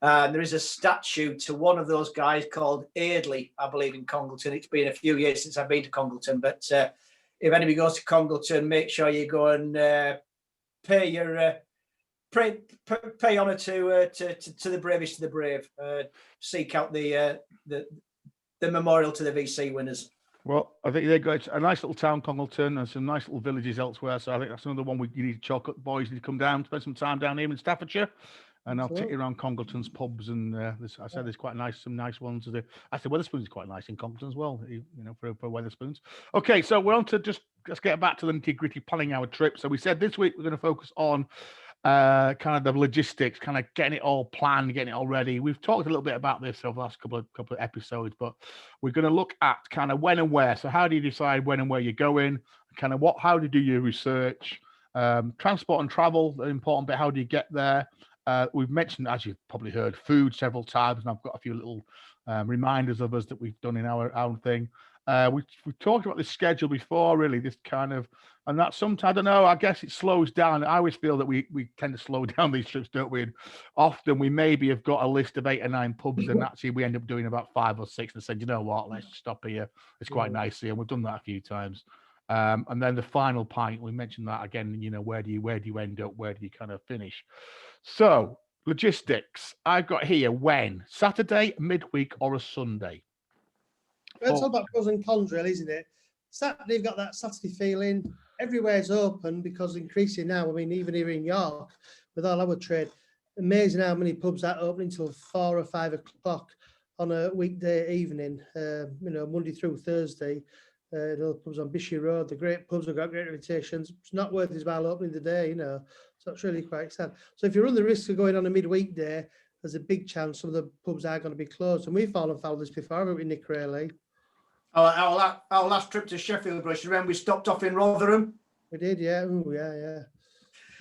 There is a statue to one of those guys called Aidley, I believe, in Congleton. It's been a few years since I've been to Congleton, but if anybody goes to Congleton, make sure you go and pay your pay honour to the bravest of the brave. Seek out the memorial to the VC winners. Well, I think they've got a nice little town, Congleton, and some nice little villages elsewhere. So I think that's another one you need to chalk up. Boys need to come down, spend some time down here in Staffordshire. And I'll take you around Congleton's pubs, and I said there's quite nice, some nice ones. I said Wetherspoons is quite nice in Congleton as well, you know, for Wetherspoons. Okay, so we're on to let's get back to the nitty-gritty planning our trip. So we said this week we're going to focus on kind of the logistics, kind of getting it all planned, getting it all ready. We've talked a little bit about this over the last couple of episodes, but we're going to look at kind of when and where. So how do you decide when and where you're going? Kind of how do you do your research? Transport and travel, the important bit. How do you get there? We've mentioned, as you've probably heard, food several times, and I've got a few little reminders of us that we've done in our own thing. We've talked about this schedule before, really, this kind of, and that sometimes, I don't know, I guess it slows down. I always feel that we tend to slow down these trips, don't we? And often we maybe have got a list of 8 or 9 pubs, and actually we end up doing about 5 or 6 and said, you know what, let's stop here. It's quite nice here. And we've done that a few times. And then the final pint, we mentioned that again, you know, where do you end up? Where do you kind of finish? So logistics, I've got here when? Saturday, midweek, or a Sunday? It's all about pros and cons, really, isn't it? Saturday, you've got that Saturday feeling. Everywhere's open because increasing now. I mean, even here in York, with all our trade, amazing how many pubs are opening until 4 or 5 o'clock on a weekday evening. You know, Monday through Thursday. The pubs on Bishy Road, the great pubs have got great reputations. It's not worth his while opening the day, you know. So it's really quite sad. So if you run the risk of going on a midweek day, there's a big chance some of the pubs are going to be closed. And we've fallen foul of this before, haven't we, Nick Rayleigh? Our last trip to Sheffield, Bruce, remember we stopped off in Rotherham? We did, yeah. Ooh,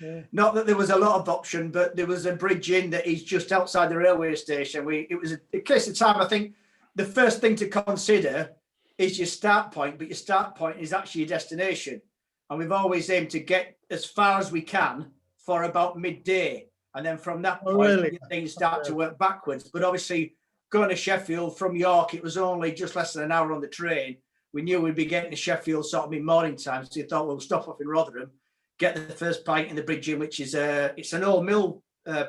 yeah. Not that there was a lot of option, but there was a bridge in that is just outside the railway station. It was a case of time. I think the first thing to consider is your start point, but your start point is actually your destination. And we've always aimed to get as far as we can for about midday. And then from that point, things start to work backwards. But obviously, going to Sheffield from York, it was only just less than an hour on the train. We knew we'd be getting to Sheffield sort of mid-morning time. So you thought, we'll stop off in Rotherham, get the first pint in the Bridge Inn, which is it's an old mill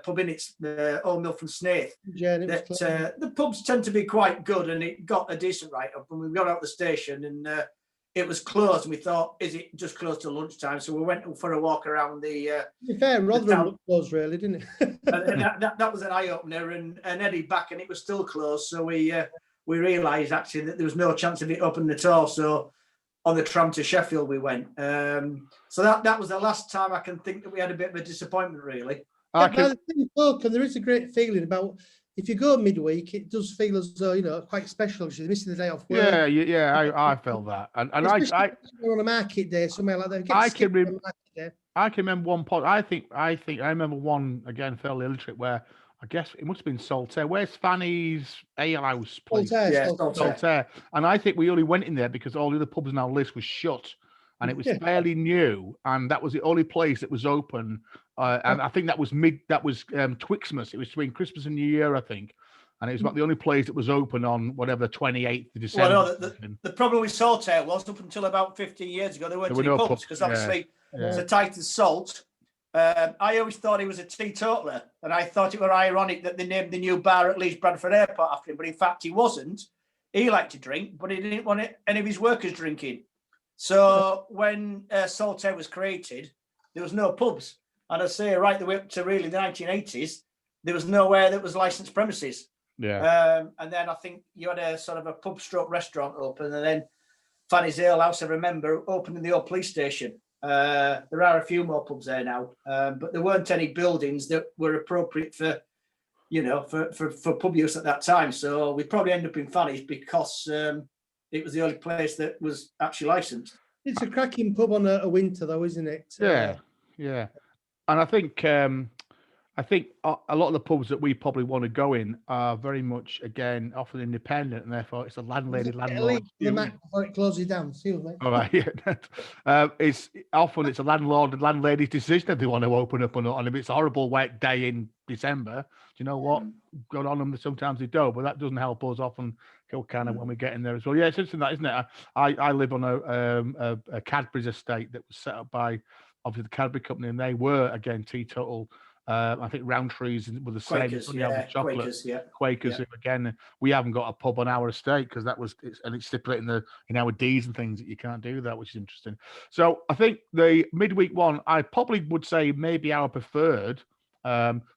pub in. It's the old mill from Snaith. Yeah, the pubs tend to be quite good, and it got a decent write-up. And we got out the station, and it was closed. And we thought, is it just close to lunchtime? So we went for a walk around the. To be fair, Rotherham looked closed, really, didn't it? and that was an eye-opener, and Eddie back, and it was still closed. So we realised actually that there was no chance of it opening at all. So on the tram to Sheffield we went. So that was the last time I can think that we had a bit of a disappointment, really. By the same token, there is a great feeling about if you go midweek, it does feel as though, you know, quite special because you're missing the day off work. Yeah, I felt that, and I on a market day, somewhere like that. I can remember one point. I think I remember one again fairly early trip where I guess it must have been Saltaire. Where's Fanny's Ale House place? Saltaire. And I think we only went in there because all the other pubs on our list was shut. And it was fairly new, and that was the only place that was open. And I think that was Twixmas. It was between Christmas and New Year, I think. And it was about the only place that was open on whatever the 28th of December. Well, no, the problem with Saltaire was up until about 15 years ago, there weren't any pubs because obviously it's a tight as salt. I always thought he was a teetotaler, and I thought it were ironic that they named the new bar at Leeds Bradford Airport after him, but in fact he wasn't. He liked to drink, but he didn't want any of his workers drinking. So when Saltaire was created, there was no pubs. And I say right the way up to really the 1980s, there was nowhere that was licensed premises. Yeah. And then I think you had a sort of a pub stroke restaurant open, and then Fanny's Ale House, I remember, opened in the old police station. There are a few more pubs there now, but there weren't any buildings that were appropriate for, you know, for pub use at that time. So we probably end up in Fanny's because it was the only place that was actually licensed. It's a cracking pub on a winter, though, isn't it? Yeah. And I think I think a lot of the pubs that we probably want to go in are very much, again, often independent, and therefore it's a landlord. The Mac before it closes down. Excuse me. All right. It's often it's a landlord and landlady's decision if they want to open up or not. And if it's a horrible wet day in December, do you know what? Good on them. Sometimes they don't, but that doesn't help us often. Go kind of when we get in there as well. Yeah, it's interesting that, isn't it? I live on a Cadbury's estate that was set up by obviously the Cadbury company, and they were again teetotal. I think Roundtree's were the Quakers, same. The chocolate Quakers. Yeah. Again, we haven't got a pub on our estate because it's stipulated in our deeds and things that you can't do that, which is interesting. So I think the midweek one, I probably would say maybe our preferred.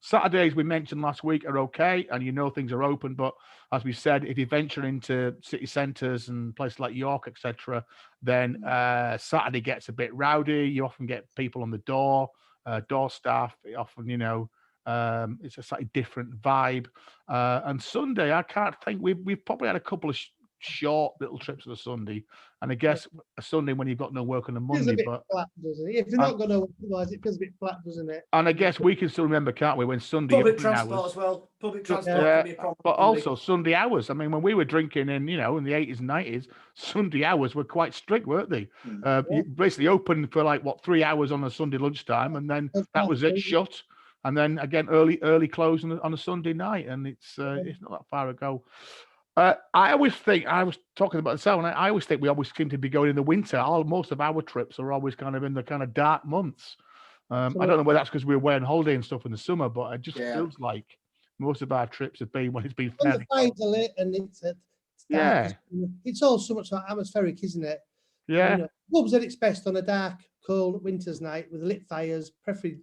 Saturdays we mentioned last week are okay, and things are open. But as we said, if you venture into city centres and places like York, etc., then Saturday gets a bit rowdy. You often get people on the door staff. Often, it's a slightly different vibe. And Sunday, I can't think we've probably had a couple of short little trips on a Sunday, and I guess a Sunday when you've got no work on a Monday. But flat, doesn't it? If you're not going to otherwise, it feels a bit flat, doesn't it? And I guess we can still remember, can't we, when Sunday public transport hours, as well. Public transport can be a problem. But also Sunday hours. I mean, when we were drinking in the 80s and 90s, Sunday hours were quite strict, weren't they? You basically open for 3 hours on a Sunday lunchtime, and then that was it, shut. And then again, early close on a Sunday night, and it's not that far ago. I always think, I was talking about the sound, I always think we always seem to be going in the winter. Most of our trips are always kind of in the kind of dark months. I don't know whether that's because we're away on holiday and stuff in the summer, but it just feels like most of our trips have been when it's been fairly cold. The lit and it's all so much atmospheric, isn't it? Yeah. Pubs at its best on a dark, cold winter's night with lit fires, preferably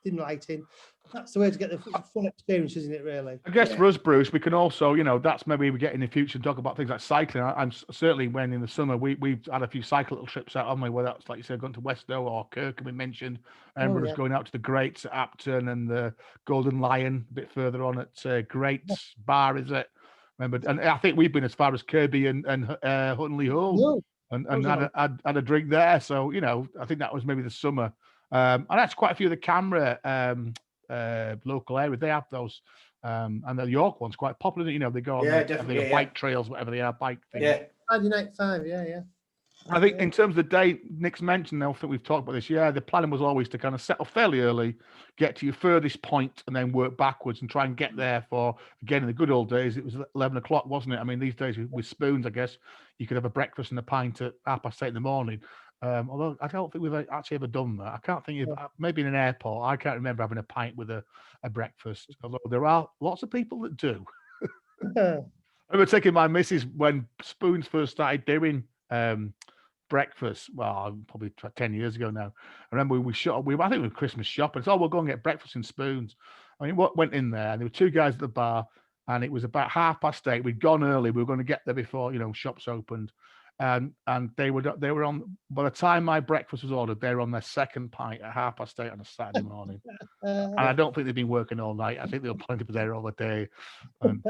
dim lighting. That's the way to get the full experience, isn't it, really? I guess for us, Bruce, we can also, that's maybe we get in the future and talk about things like cycling. I'm certainly when in the summer we've had a few cycle little trips out on me, whether that's, like you said, going to Westow or Kirkham, we mentioned. Everyone's going out to the Greats at Apton and the Golden Lion a bit further on at Greats Bar, is it? Remember, and I think we've been as far as Kirby and Huntley Hall. And had a drink there. So, I think that was maybe the summer. And that's quite a few of the camera local areas. They have those. And the York one's quite popular. They go on the bike trails, whatever they are, bike things. Yeah. Friday night 5, yeah. I think in terms of the day Nick's mentioned, I think we've talked about this. Yeah, the plan was always to kind of settle fairly early, get to your furthest point, and then work backwards and try and get there for, again, in the good old days, it was 11 o'clock, wasn't it? I mean, these days with spoons, I guess, you could have a breakfast and a pint at 8:30 in the morning. Although I don't think we've actually ever done that. I can't think of, maybe in an airport, I can't remember having a pint with a breakfast, although there are lots of people that do. I remember taking my missus when spoons first started doing breakfast. Well, probably 10 years ago now. I remember I think we were Christmas shopping. So we'll go and get breakfast in spoons. I mean, what went in there? And there were two guys at the bar, and it was about 8:30. We'd gone early. We were going to get there before shops opened. And they were on. By the time my breakfast was ordered, they were on their second pint at 8:30 on a Saturday morning. And I don't think they've been working all night. I think they were planning to be there all the day. And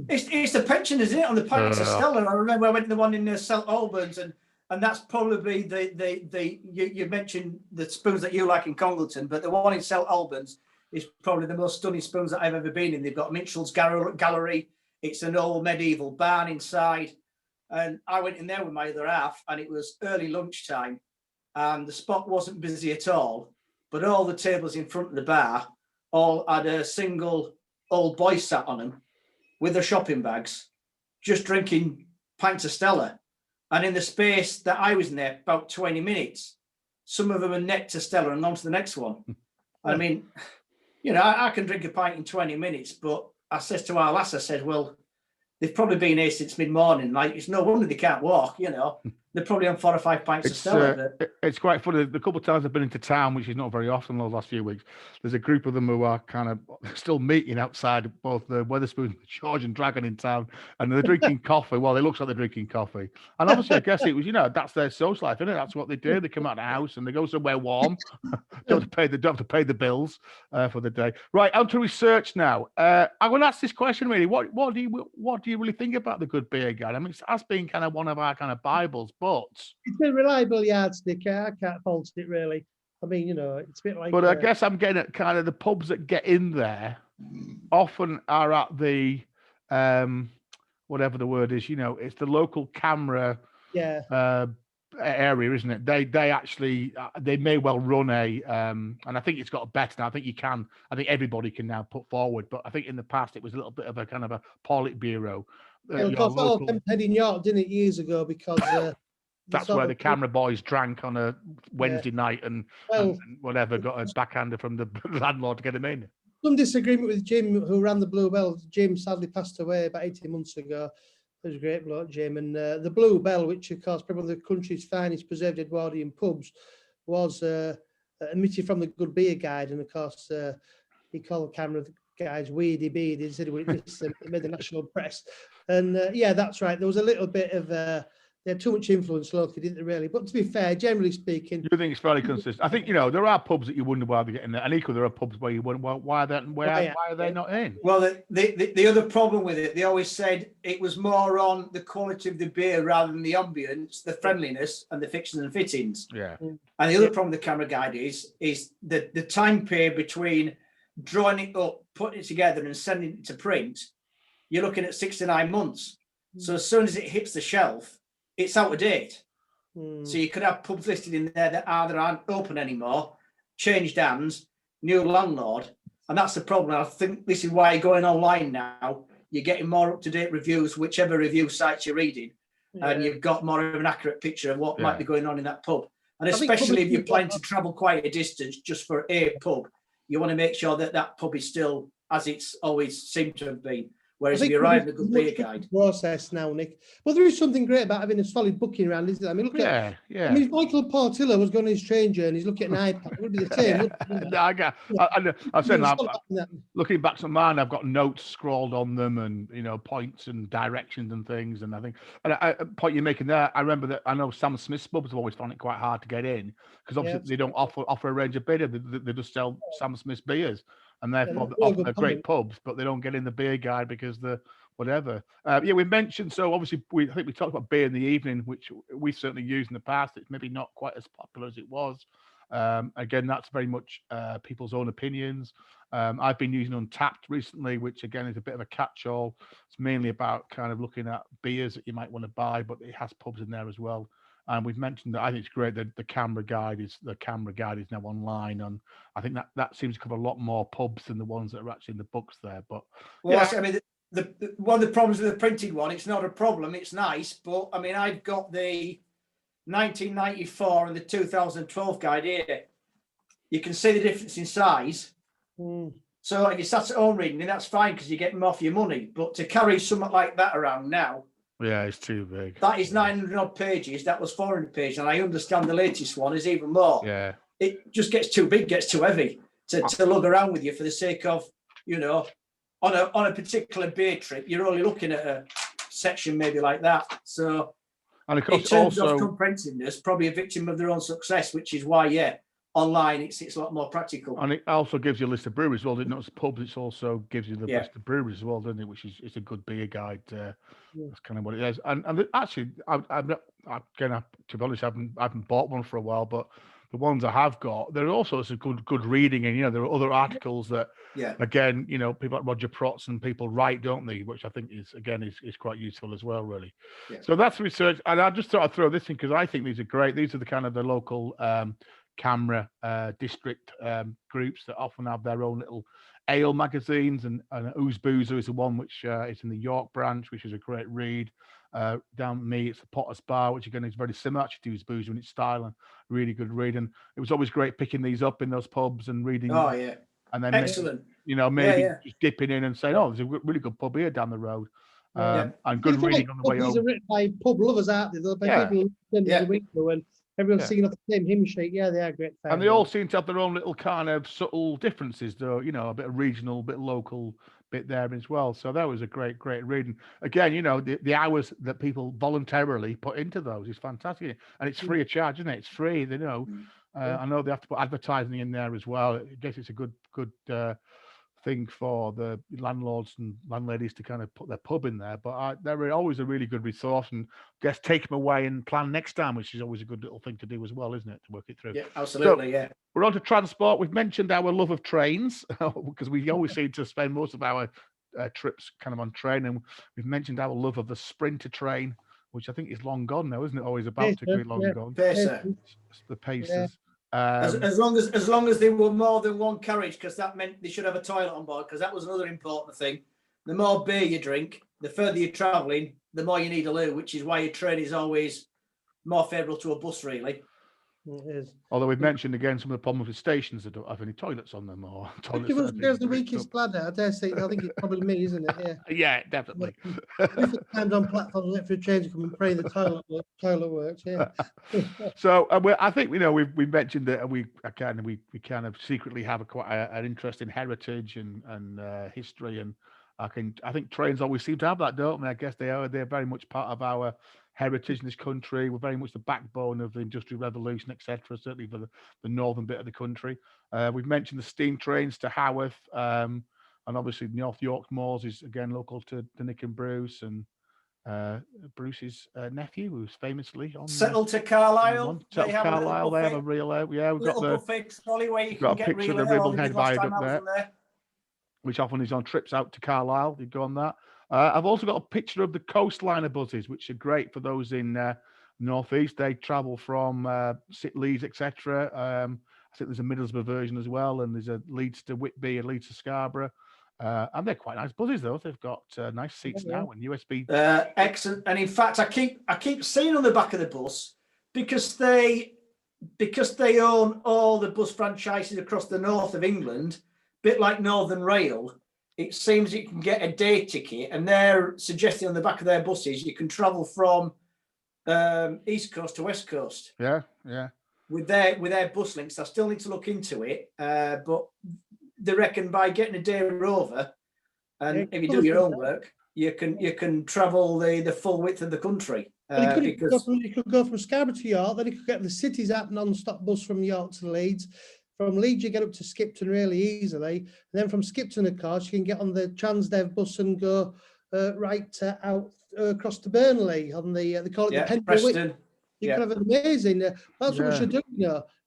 it's the pension, isn't it, on the pints of Stella? I remember I went to the one in St Albans, and that's probably you mentioned the spoons that you like in Congleton, but the one in St Albans is probably the most stunning spoons that I've ever been in. They've got Mitchell's Gallery. It's an old medieval barn inside. And I went in there with my other half, and it was early lunchtime, and the spot wasn't busy at all, but all the tables in front of the bar all had a single old boy sat on them with their shopping bags, just drinking pints of Stella. And in the space that I was in there, about 20 minutes, some of them were neck to Stella and on to the next one. I mean, I can drink a pint in 20 minutes, but I said to our lass, I said, well, they've probably been here since mid-morning. Like, it's no wonder they can't walk, They're probably on 4 or 5 pints of Stella. It's quite funny. The couple of times I've been into town, which is not very often the last few weeks, there's a group of them who are kind of still meeting outside both the Wetherspoon and the George and Dragon in town, and they're drinking coffee. Well, it looks like they're drinking coffee. And obviously, I guess it was, that's their social life, isn't it? That's what they do. They come out of the house and they go somewhere warm. don't have to pay the bills for the day. Right, on to research now. I'm going to ask this question, really. What do you really think about the Good Beer Guide? I mean, it has been kind of one of our kind of Bibles, but it's a reliable yardstick. I can't fault it, really. I mean, it's a bit like. But I guess I'm getting at kind of the pubs that get in there often are at the whatever the word is. It's the local camera. Yeah. Area, isn't it? They actually they may well run a and I think it's got better now. I think everybody can now put forward, but I think in the past it was a little bit of a kind of a Politburo. Of course, all head in York, didn't it, years ago? Because that's where the camera boys drank on a Wednesday night and whatever, got a backhander from the landlord to get him in. Some disagreement with Jim, who ran the Blue Bell. Jim sadly passed away about 18 months ago. It was a great bloke, Jim. And the Blue Bell, which of course probably one of the country's finest preserved Edwardian pubs, was omitted from the Good Beer Guide. And of course, he called the camera guys weedy beady. He said it made the national press. And that's right. There was a little bit of they had too much influence locally, didn't they, really? But to be fair, generally speaking, you think it's fairly consistent. I think there are pubs that you wonder why they're getting there, and equally there are pubs where you wonder why are they not in? Well, the other problem with it, they always said it was more on the quality of the beer rather than the ambience, the friendliness, and the fixings and fittings. Yeah. And the other problem with the camera guide is the time period between drawing it up, putting it together, and sending it to print. You're looking at 6 to 9 months. So as soon as it hits the shelf, it's out of date. So you could have pubs listed in there that either aren't open anymore, changed hands, new landlord, and that's the problem. I think this is why you're going online now. You're getting more up-to-date reviews, whichever review sites you're reading, and you've got more of an accurate picture of what might be going on in that pub. And especially if you're planning to travel quite a distance just for a pub, you want to make sure that pub is still as it's always seemed to have been. Whereas if you arrive in a Good Beer Guide process now, Nick. But there is something great about having a solid booking around, isn't there? I mean, look at I mean, if Michael Portillo was going on his train journey, he's looking at an iPad. It would be the same. I've said looking back to mine, I've got notes scrawled on them, and points and directions and things. And I think, a point you're making there, I remember that I know Sam Smith's pubs have always found it quite hard to get in because obviously they don't offer a range of beer. They just sell Sam Smith's beers. And therefore, they're great pubs, but they don't get in the beer guide because the whatever. We mentioned, so obviously, I think we talked about beer in the evening, which we certainly used in the past. It's maybe not quite as popular as it was. Again, that's very much people's own opinions. I've been using Untapped recently, which again is a bit of a catch-all. It's mainly about kind of looking at beers that you might want to buy, but it has pubs in there as well. And we've mentioned that I think it's great that the camera guide is now online, and I think that seems to cover a lot more pubs than the ones that are actually in the books there. But I mean, the one of the problems with the printed one, it's not a problem, it's nice, but I mean, I've got the 1994 and the 2012 guide here. You can see the difference in size. So if you sat at home reading, that's fine because you're getting more for your money. But to carry something like that around now, it's too big. That is 900 odd pages. That was 400 pages, and I understand the latest one is even more. Yeah, it just gets too big, gets too heavy to lug around with you for the sake of on a particular beer trip. You're only looking at a section maybe like that. So, and of course, in terms of comprehensiveness, probably a victim of their own success, which is why online it's a lot more practical. And it also gives you a list of breweries as well. It's not just pubs, it also gives you the list of breweries as well, doesn't it? Which is it's a good beer guide. That's kind of what it is. And actually, I'm not, again, to be honest, I haven't bought one for a while, but the ones I have got, there are also some good reading, and there are other articles that, again, people like Roger Protz and people write, don't they? Which I think is quite useful as well, really. Yeah. So that's research, and I just thought I'd throw this in because I think these are great. These are the kind of the local camera district groups that often have their own little ale magazines, and Ooze Boozer is the one which is in the York branch, which is a great read. Down me, it's the Potter's Bar, which again is very similar actually to Ooze Boozer in its style, and really good read. And it was always great picking these up in those pubs and reading. Oh yeah, and then excellent. Maybe just dipping in and saying, "Oh, there's a really good pub here down the road." And good reading on the way home. These are written by pub lovers, aren't they? They're by people and everyone's singing off the same hymn sheet. Yeah, they are great. And they all seem to have their own little kind of subtle differences, though. A bit of regional, a bit local, bit there as well. So that was a great reading. Again, the hours that people voluntarily put into those is fantastic, and it's free of charge, isn't it? It's free. I know they have to put advertising in there as well. I guess it's a good thing for the landlords and landladies to kind of put their pub in there, but they're always a really good resource, and I guess take them away and plan next time, which is always a good little thing to do as well, isn't it, to work it through? Yeah, absolutely. So, we're on to transport. We've mentioned our love of trains because we always seem to spend most of our trips kind of on train, and we've mentioned our love of the Sprinter train, which I think is long gone now, isn't it? Always about to be long gone. Pacer. The Pacers. As long as they were more than one carriage, because that meant they should have a toilet on board, because that was another important thing. The more beer you drink, the further you're travelling, the more you need a loo, which is why your train is always more favourable to a bus, really. It is. Although we've mentioned again some of the problems with stations that don't have any toilets on them, or toilets. There's the weakest bladder. I dare say. I think it's probably me, isn't it? Yeah. Yeah, definitely. Different times on platforms, wait for a train to come and pray the toilet works. Yeah. So I think we've mentioned that we kind of secretly have quite an interest in heritage and history, and I think trains always seem to have that, don't they? I guess they're very much part of our heritage in this country. We're very much the backbone of the Industrial Revolution, etc. Certainly for the northern bit of the country. We've mentioned the steam trains to Haworth, and obviously North York Moors is again local to Nick and Bruce, and Bruce's nephew, who's famously on settled to Carlisle. They have a real we've got the buffet trolley where you can get picture of the Ribblehead Viaduct there, which often is on trips out to Carlisle. You go on that. I've also got a picture of the coastliner buses, which are great for those in northeast. They travel from Leeds, etc. I think there's a Middlesbrough version as well, and there's a Leeds to Whitby and Leeds to Scarborough. And they're quite nice buses, though. They've got nice seats now and USB. Excellent. And in fact, I keep seeing on the back of the bus, because they own all the bus franchises across the north of England, a bit like Northern Rail. It seems you can get a day ticket, and they're suggesting on the back of their buses you can travel from East Coast to West Coast. Yeah. With their bus links, I still need to look into it, but they reckon by getting a day rover, and if you do your own work, you can travel the full width of the country. You could go from Scarborough to York, then you could get the City's app non-stop bus from York to Leeds. From Leeds, you get up to Skipton really easily. And then from Skipton, of course, you can get on the Transdev bus and go right out across to Burnley on the they call it the Preston. You can have an amazing. That's what we should do.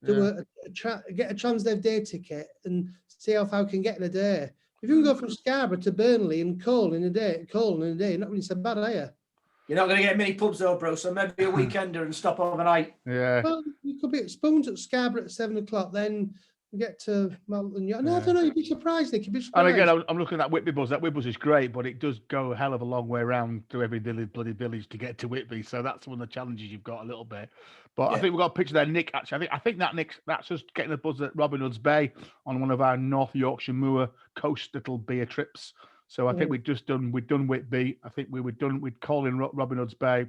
Get a Transdev day ticket and see how far we can get in a day. If you can go from Scarborough to Burnley and Colne in a day, you're not really so bad, are you? You're not going to get many pubs though, bro. So maybe a weekender and stop overnight. Yeah. Well, you could be at Spoons at Scarborough at 7:00. Then you get to Malton. No, I don't know. You'd be surprised, Nick. You'd be surprised. And again, I'm looking at that Whitby bus. That Whitby bus is great, but it does go a hell of a long way around through every bloody village to get to Whitby. So that's one of the challenges you've got a little bit. But I think we've got a picture there, Nick. Actually, I think that's just getting a buzz at Robin Hood's Bay on one of our North Yorkshire Moor coast little beer trips. So I think we'd done Whitby. I think we'd call in Robin Hood's Bay.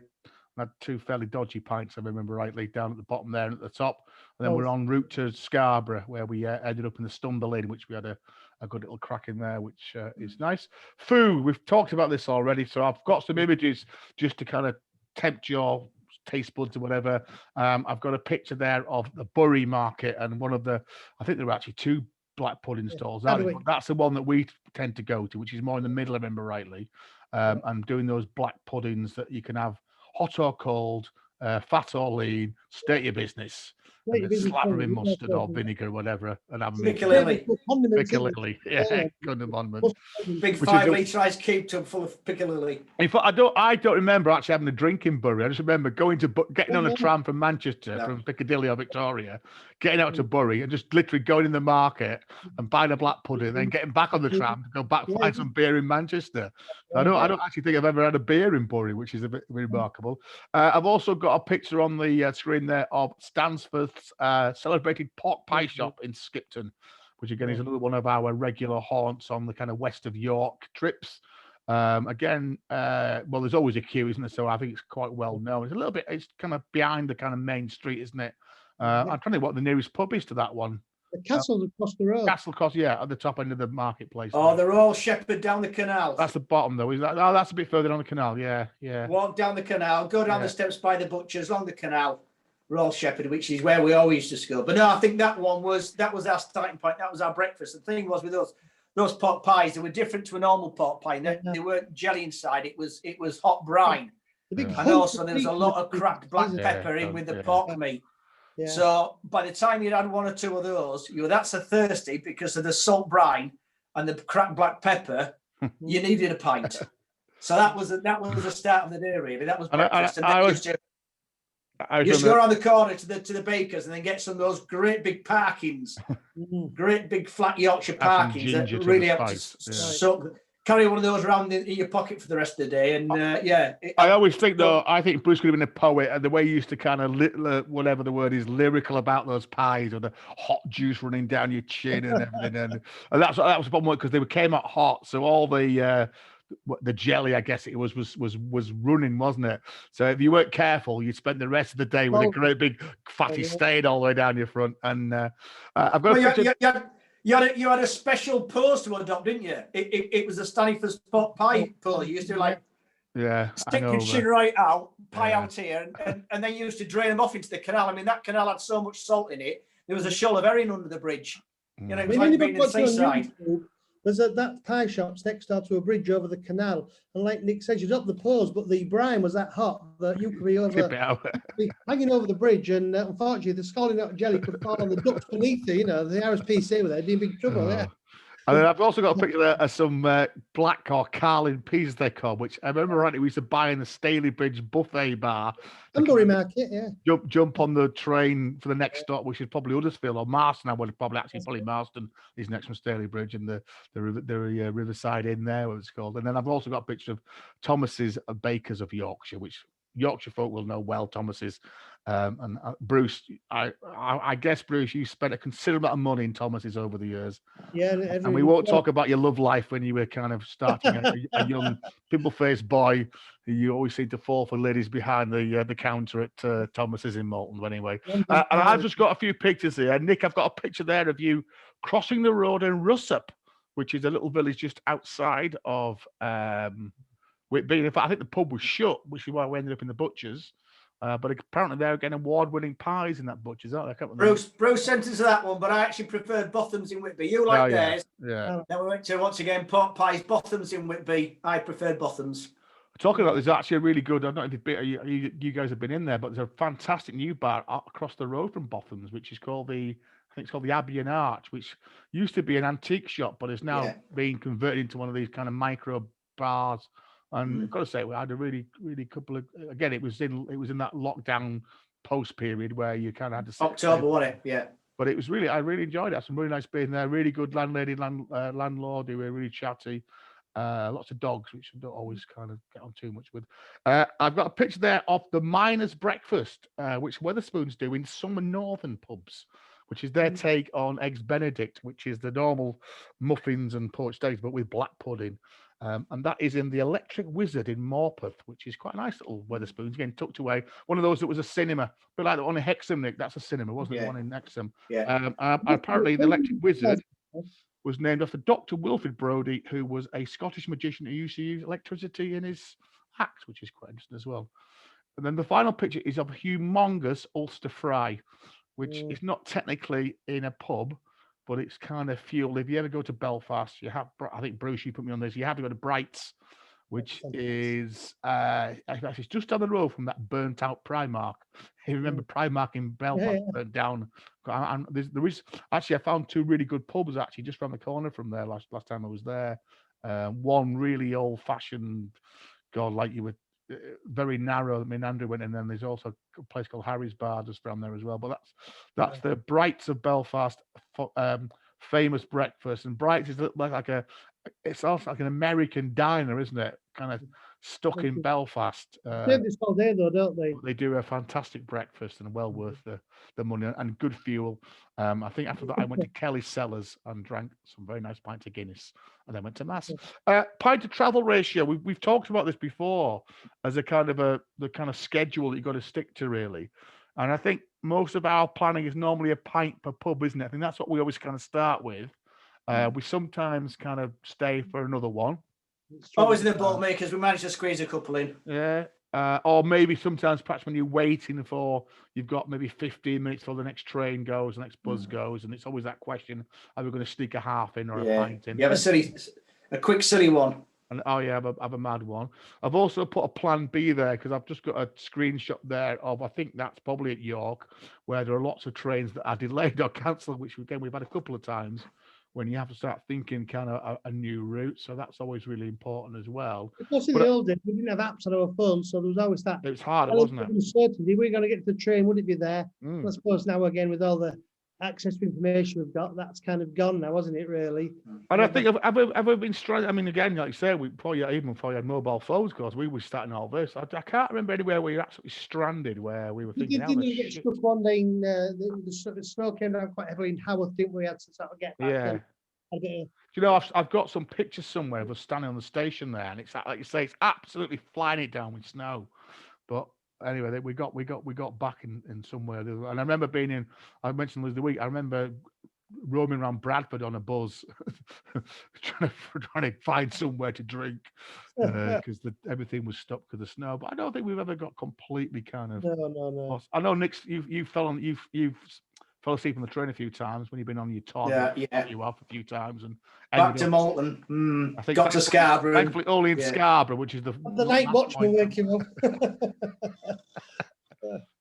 Had two fairly dodgy pints, if I remember rightly, down at the bottom there and at the top. And then we're en route to Scarborough, where we ended up in the Stumble Inn, which we had a good little crack in there, which is nice. Food, we've talked about this already, so I've got some images just to kind of tempt your taste buds or whatever. I've got a picture there of the Bury market, and I think there were actually two black pudding stalls. That's the one that we tend to go to, which is more in the middle, if I remember rightly. And doing those black puddings that you can have hot or cold, fat or lean, state your business. And then slather in mustard or vinegar or whatever, and have Piccalilli. Piccalilli, yeah, condiment. Big 5 litre size cube tub full of Piccalilli. In fact, I don't remember actually having a drink in Bury. I just remember getting on a tram from Manchester, from Piccadilly or Victoria, getting out to Bury and just literally going in the market and buying a black pudding, and then getting back on the tram to go back find some beer in Manchester. I don't actually think I've ever had a beer in Bury, which is a bit remarkable. I've also got a picture on the screen there of Stansforth's celebrated pork pie shop in Skipton, which again is another one of our regular haunts on the kind of west of York trips. Again, well, there's always a queue, isn't there? So I think it's quite well known. It's kind of behind the kind of main street, isn't it? I'm trying to think what the nearest pub is to that one. The Castle's across the road. Castle Cost, yeah, at the top end of the marketplace. Oh, they're all shepherd down the canal. That's the bottom, though. Is that? Oh, that's a bit further down the canal. Yeah. Walk down the canal, go down the steps by the butchers, along the canal. Royal Shepherd, which is where we always used to go. But no, I think that was our starting point. That was our breakfast. The thing was with us, those pot pies, they were different to a normal pot pie. They weren't jelly inside. It was hot brine. And also there was a lot of cracked black pepper in with the pork meat. Yeah. So by the time you'd had one or two of those, you were that so thirsty because of the salt brine and the cracked black pepper, you needed a pint. So that was the start of the day, really. That was breakfast. And then you used to go around the corner to the baker's and then get some of those great big parkings, great big flat Yorkshire parkings that really have to carry one of those around in your pocket for the rest of the day. And I always think, though, I think Bruce could have been a poet, and the way he used to kind of, whatever the word is, lyrical about those pies, or the hot juice running down your chin and everything. And that was the problem, because they came out hot. So all the jelly, I guess it was running, wasn't it? So if you weren't careful, you'd spend the rest of the day with a great big fatty stain all the way down your front. And I've got You had a special pose to adopt, didn't you? It was a Stanleyford's pot pie pose. You used to stick your chin right out, pie out here, and then you used to drain them off into the canal. I mean, that canal had so much salt in it. There was a shoal of herring under the bridge. You know, it was like being in the seaside. There's that pie shop's next door to a bridge over the canal, and like Nick said, you got the pose, but the brine was that hot that you could be hanging over the bridge, and unfortunately, the scalding hot jelly could fall on the ducks beneath you. You know, the RSPCA were there, in big trouble. Yeah. And then I've also got a picture there of some black or Carlin peas, they call, which I remember rightly we used to buy in the Staley Bridge buffet bar. Hambury Market, yeah. Jump on the train for the next stop, which is probably Huddersfield or Marston. I would probably Marston is next from Staley Bridge, and the Riverside Inn there, what it's called. And then I've also got a picture of Thomas's Bakers of Yorkshire, which Yorkshire folk will know well, Thomas's. And Bruce, I guess, Bruce, you spent a considerable amount of money in Thomas's over the years. Yeah, and we won't talk about your love life when you were kind of starting a young pimple-faced boy. You always seem to fall for ladies behind the counter at Thomas's in Malton. But anyway, and I've just got a few pictures here. Nick, I've got a picture there of you crossing the road in Russup, which is a little village just outside of Whitby. In fact, I think the pub was shut, which is why we ended up in the butcher's. But apparently they're getting award-winning pies in that butcher's, aren't they? Bruce sent us that one, but I actually preferred Botham's in Whitby. You like theirs? Yeah. Then we went to, once again, pork pies, Botham's in Whitby. I preferred Botham's. Talking about, there's actually a really good, I don't know if you guys have been in there, but there's a fantastic new bar across the road from Botham's, which is called the Abbey and Arch, which used to be an antique shop, but is now being converted into one of these kind of micro bars. And I've got to say, we had a really, really couple of. Again, it was in that lockdown post period where you kind of had to. October, wasn't it? Yeah. But it was really, I really enjoyed it. Some really nice beer in there. Really good landlord who were really chatty. Lots of dogs, which I don't always kind of get on too much with. I've got a picture there of the miners' breakfast, which Wetherspoons do in some northern pubs, which is their take on Eggs Benedict, which is the normal muffins and poached eggs, but with black pudding. And that is in the Electric Wizard in Morpeth, which is quite a nice little Wetherspoons, again, tucked away. One of those that was a cinema, a bit like the one in Hexham, Nick. That's a cinema, wasn't it? The one in Hexham. Yeah. Apparently, the Electric Wizard was named after Dr. Wilfrid Brodie, who was a Scottish magician who used to use electricity in his acts, which is quite interesting as well. And then the final picture is of a humongous Ulster fry, which is not technically in a pub, but it's kind of fuel. If you ever go to Belfast, you have, I think Bruce, you put me on this, you have to go to Bright's, which is it's just down the road from that burnt out Primark. If you remember Primark in Belfast burnt down. And there is actually, I found two really good pubs actually just around the corner from there last time I was there. One really old fashioned, God, like you would, very narrow meander went, and then there's also a place called Harry's Bar just around there as well. But that's the Brights of Belfast famous breakfast. And Brights is it's also like an American diner, isn't it? Kind of stuck in Belfast. It's all day though, don't they? They do a fantastic breakfast and well worth the money and good fuel. I think after that I went to Kelly's Cellars and drank some very nice pints of Guinness, and then went to Mass. Pint to travel ratio. We've talked about this before as the kind of schedule that you've got to stick to, really. And I think most of our planning is normally a pint per pub, isn't it? I think that's what we always kind of start with. We sometimes kind of stay for another one. Always in the boat makers, we managed to squeeze a couple in. Yeah. Or maybe sometimes perhaps when you're waiting you've got maybe 15 minutes before the next train goes, the next bus goes, and it's always that question: are we going to sneak a half in or a pint in? You have a quick silly one. And I have a mad one. I've also put a plan B there because I've just got a screenshot there of, I think that's probably at York, where there are lots of trains that are delayed or cancelled, which again we've had a couple of times when you have to start thinking kind of a new route. So that's always really important as well. Of course, in the old days, we didn't have apps on our phones, so there was always that. It was harder, wasn't it? Uncertainty. We're going to get to the train. Would it be there? I suppose now again with all the access to information we've got, that's kind of gone now, hasn't it? Really. And I think I've ever been stranded. I mean, again, like you say, even before you had mobile phones, because we were starting all this. I can't remember anywhere where you're absolutely stranded, where we were thinking. Didn't you get stuck one day? The snow came down quite heavily in Haworth, didn't we? Had to sort of get back. Yeah. You know, I've got some pictures somewhere of us standing on the station there, and it's like you say, it's absolutely flying it down with snow. But anyway, we got back in somewhere. And I remember I mentioned this the week. I remember roaming around Bradford on a bus, trying to find somewhere to drink because everything was stopped because of snow. But I don't think we've ever got completely kind of. No. Lost. I know, Nick, you've fell asleep on the train a few times when you've been on your tour. Yeah. You off a few times and back to Malton. I think got to Scarborough. Thankfully, only in Scarborough, which is the night watchman waking up.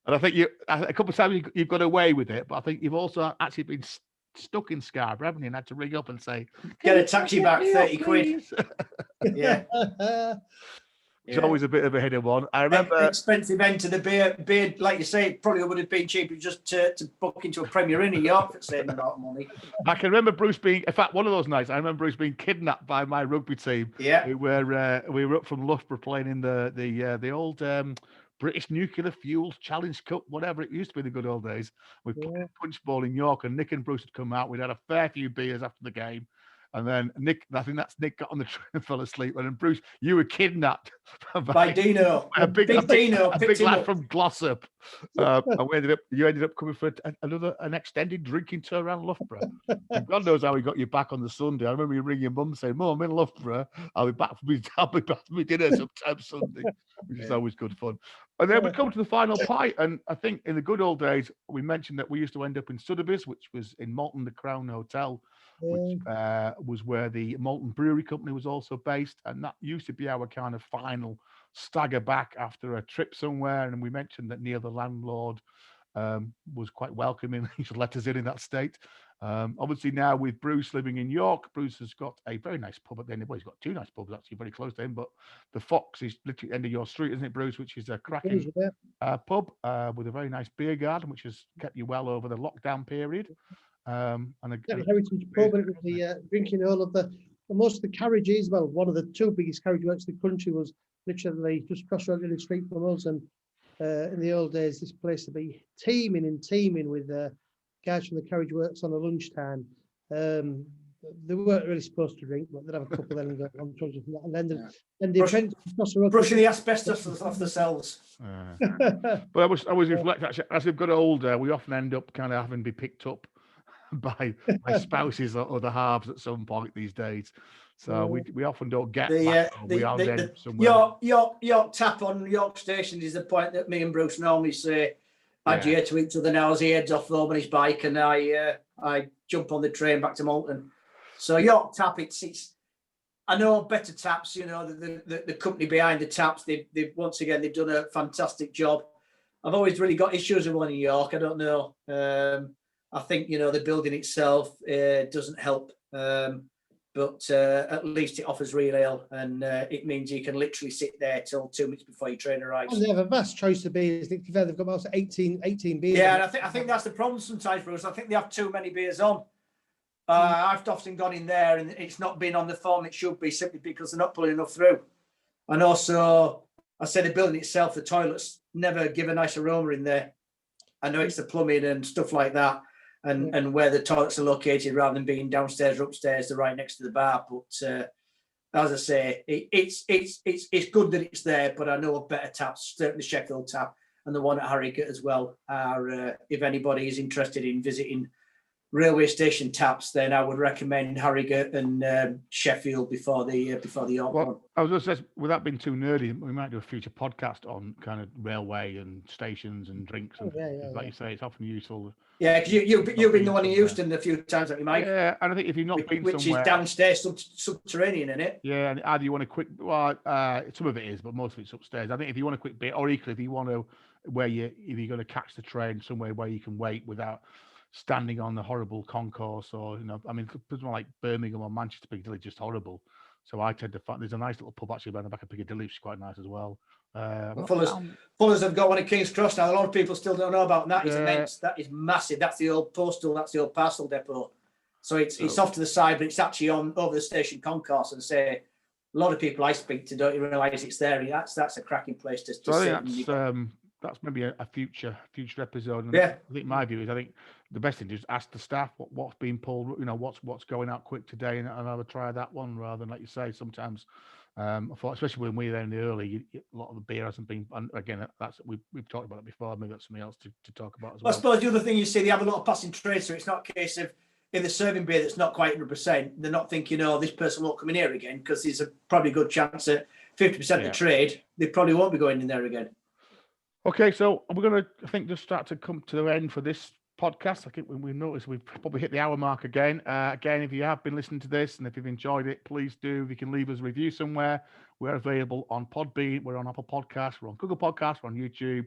And I think a couple of times you've got away with it, but I think you've also actually been stuck in Scarborough, haven't you? And had to ring up and say, "Get a taxi back, 30 quid." Yeah. It's always a bit of a hidden one. I remember expensive end to the beer, like you say, it probably would have been cheaper just to book into a Premier Inn in York for saving a lot of money. I can remember Bruce being, in fact, one of those nights, I remember Bruce being kidnapped by my rugby team. Yeah. We were up from Loughborough playing in the old British Nuclear Fuels Challenge Cup, whatever it used to be in the good old days. We played punch ball in York, and Nick and Bruce had come out. We'd had a fair few beers after the game. And then Nick got on the train and fell asleep. And then Bruce, you were kidnapped by Dino, a big lad from Glossop. And you ended up coming for an extended drinking tour around Loughborough. And God knows how we got you back on the Sunday. I remember you ringing your mum saying, "Mum, I'm in Loughborough. I'll be back for my dinner sometime Sunday," which is always good fun. And then we come to the final pint. And I think in the good old days, we mentioned that we used to end up in Sotheby's, which was in Malton, the Crown Hotel, which was where the Malton Brewery Company was also based. And that used to be our kind of final stagger back after a trip somewhere. And we mentioned that Neil, the landlord, was quite welcoming. He should let us in that state. Obviously now with Bruce living in York, Bruce has got a very nice pub at the end. Well, he's got two nice pubs actually very close to him, but the Fox is literally end of your street, isn't it, Bruce? Which is a cracking pub with a very nice beer garden, which has kept you well over the lockdown period. And heritage pub, and it was the drinking hall of most of the carriages. Well, one of the two biggest carriage works in the country was literally just across the street from us. And in the old days, this place would be teeming with guys from the carriage works on a lunchtime. They weren't really supposed to drink, but they'd have a couple then and go on from that. And then the apprentice brushing the asbestos off themselves. But I was reflecting actually, as we've got older, we often end up kind of having to be picked up by spouses or the halves at some point these days. So we often don't get somewhere. York tap on York Station is the point that me and Bruce normally say adieu to each other now as he heads off home on his bike, and I jump on the train back to Malton. So York tap, it's I know better taps, you know, the company behind the taps, they've once again they've done a fantastic job. I've always really got issues with one in York. I don't know. I think, you know, the building itself doesn't help, but at least it offers real ale, and it means you can literally sit there till 2 minutes before your train arrives. And they have a vast choice of beers. They've got about 18 beers. Yeah, and I think that's the problem sometimes, Bruce. I think they have too many beers on. I've often gone in there and it's not been on the form it should be, simply because they're not pulling enough through. And also, I say the building itself, the toilets never give a nice aroma in there. I know it's the plumbing and stuff like that, and where the toilets are located, rather than being downstairs or upstairs, they're right next to the bar. But as I say, it's good that it's there, but I know of better taps, certainly the Sheffield tap and the one at Harrogate as well, are if anybody is interested in visiting railway station taps, then I would recommend Harrogate and Sheffield before the York one. I was going to say, without being too nerdy, we might do a future podcast on kind of railway and stations and drinks. And like you say, it's often useful. Yeah, because you've been the one in Houston a few times, haven't you, Mike? Yeah, and I think if you've not been which somewhere, is downstairs, subterranean, isn't it? Yeah, and either you want a quick, some of it is, but most of it's upstairs. I think if you want a quick bit, or equally if you want to, if you're going to catch the train somewhere where you can wait without standing on the horrible concourse, or I mean, somewhere like Birmingham or Manchester, Piccadilly, just horrible. So I tend to find there's a nice little pub actually around the back of Piccadilly, which is quite nice as well. Fuller's have got one at King's Cross now. A lot of people still don't know about, and that is immense. That is massive. That's the old parcel depot. So it's off to the side, but it's actually over the station concourse. And say a lot of people I speak to don't even realise it's there. That's a cracking place to sit. That's maybe a future episode. And I think my view is I think the best thing is just ask the staff what's being pulled, what's going out quick today, and I would try that one rather than, like you say, sometimes. I thought, especially when we were there in the early, a lot of the beer hasn't been. And again, we've talked about it before. Maybe that's something else to talk about as well. I suppose the other thing you see, they have a lot of passing trade, so it's not a case of if they're serving beer that's not quite 100%, they're not thinking, this person won't come in here again, because there's a probably good chance that 50% of the trade, they probably won't be going in there again. Okay, so we're going to, I think, just start to come to the end for this podcast. I think we've noticed we've probably hit the hour mark again. Again, if you have been listening to this and if you've enjoyed it, please do. If you can leave us a review somewhere, we're available on Podbean, we're on Apple Podcasts, we're on Google Podcasts, we're on YouTube.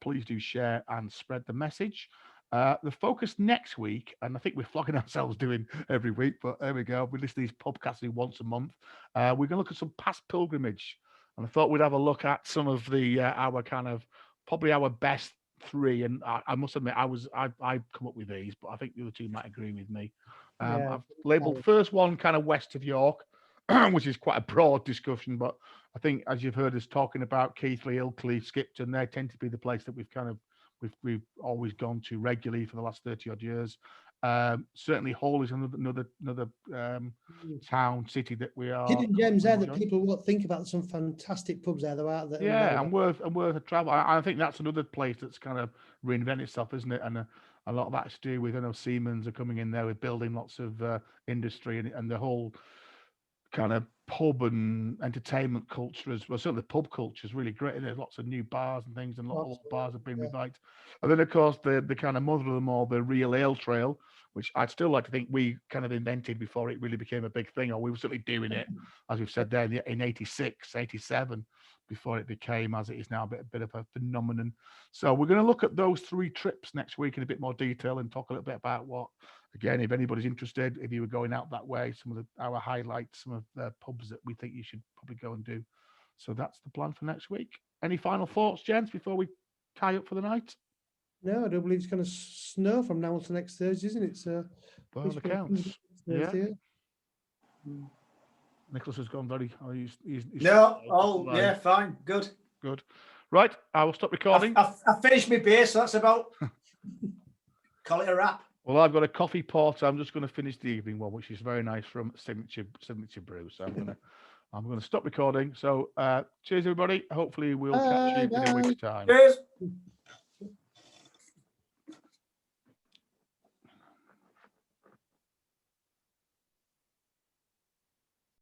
Please do share and spread the message. The focus next week, and I think we're flogging ourselves doing every week, but there we go. We listen to these podcasts once a month. We're going to look at some past pilgrimage, and I thought we'd have a look at some of the our kind of probably our best three. And I must admit, I come up with these, but I think the other two might agree with me. I've labelled first one kind of west of York, which is quite a broad discussion, but I think as you've heard us talking about Keighley, Ilkley, Skipton, they tend to be the place that we've always gone to regularly for the last 30 odd years. Certainly Hull is another town, city that we are hidden gems there that people won't think about. Some fantastic pubs there though, out there. And worth a travel. I think that's another place that's kind of reinvented itself, isn't it? And a lot of that's to do with, I know Siemens are coming in there with building lots of industry and the whole kind of pub and entertainment culture certainly the pub culture is really great. There's lots of new bars and things, and lots of bars have been revived. And then of course the kind of mother of them all, the real ale trail, which I'd still like to think we kind of invented before it really became a big thing, or we were certainly doing it, as we've said there, in 86, 87, before it became, as it is now, a bit of a phenomenon. So we're going to look at those three trips next week in a bit more detail and talk a little bit about what, again, if anybody's interested, if you were going out that way, some of our highlights, some of the pubs that we think you should probably go and do. So that's the plan for next week. Any final thoughts, gents, before we tie up for the night? No, I don't believe it's going to snow from now until next Thursday, isn't it? So, by all accounts, yeah. Nicholas has gone very. Fine, good. Right, I will stop recording. I finished my beer, so that's about. Call it a wrap. Well, I've got a coffee porter. I'm just going to finish the evening one, which is very nice from Signature Brew. So I'm going to stop recording. So cheers, everybody. Hopefully, we'll catch you in a week's time. Cheers.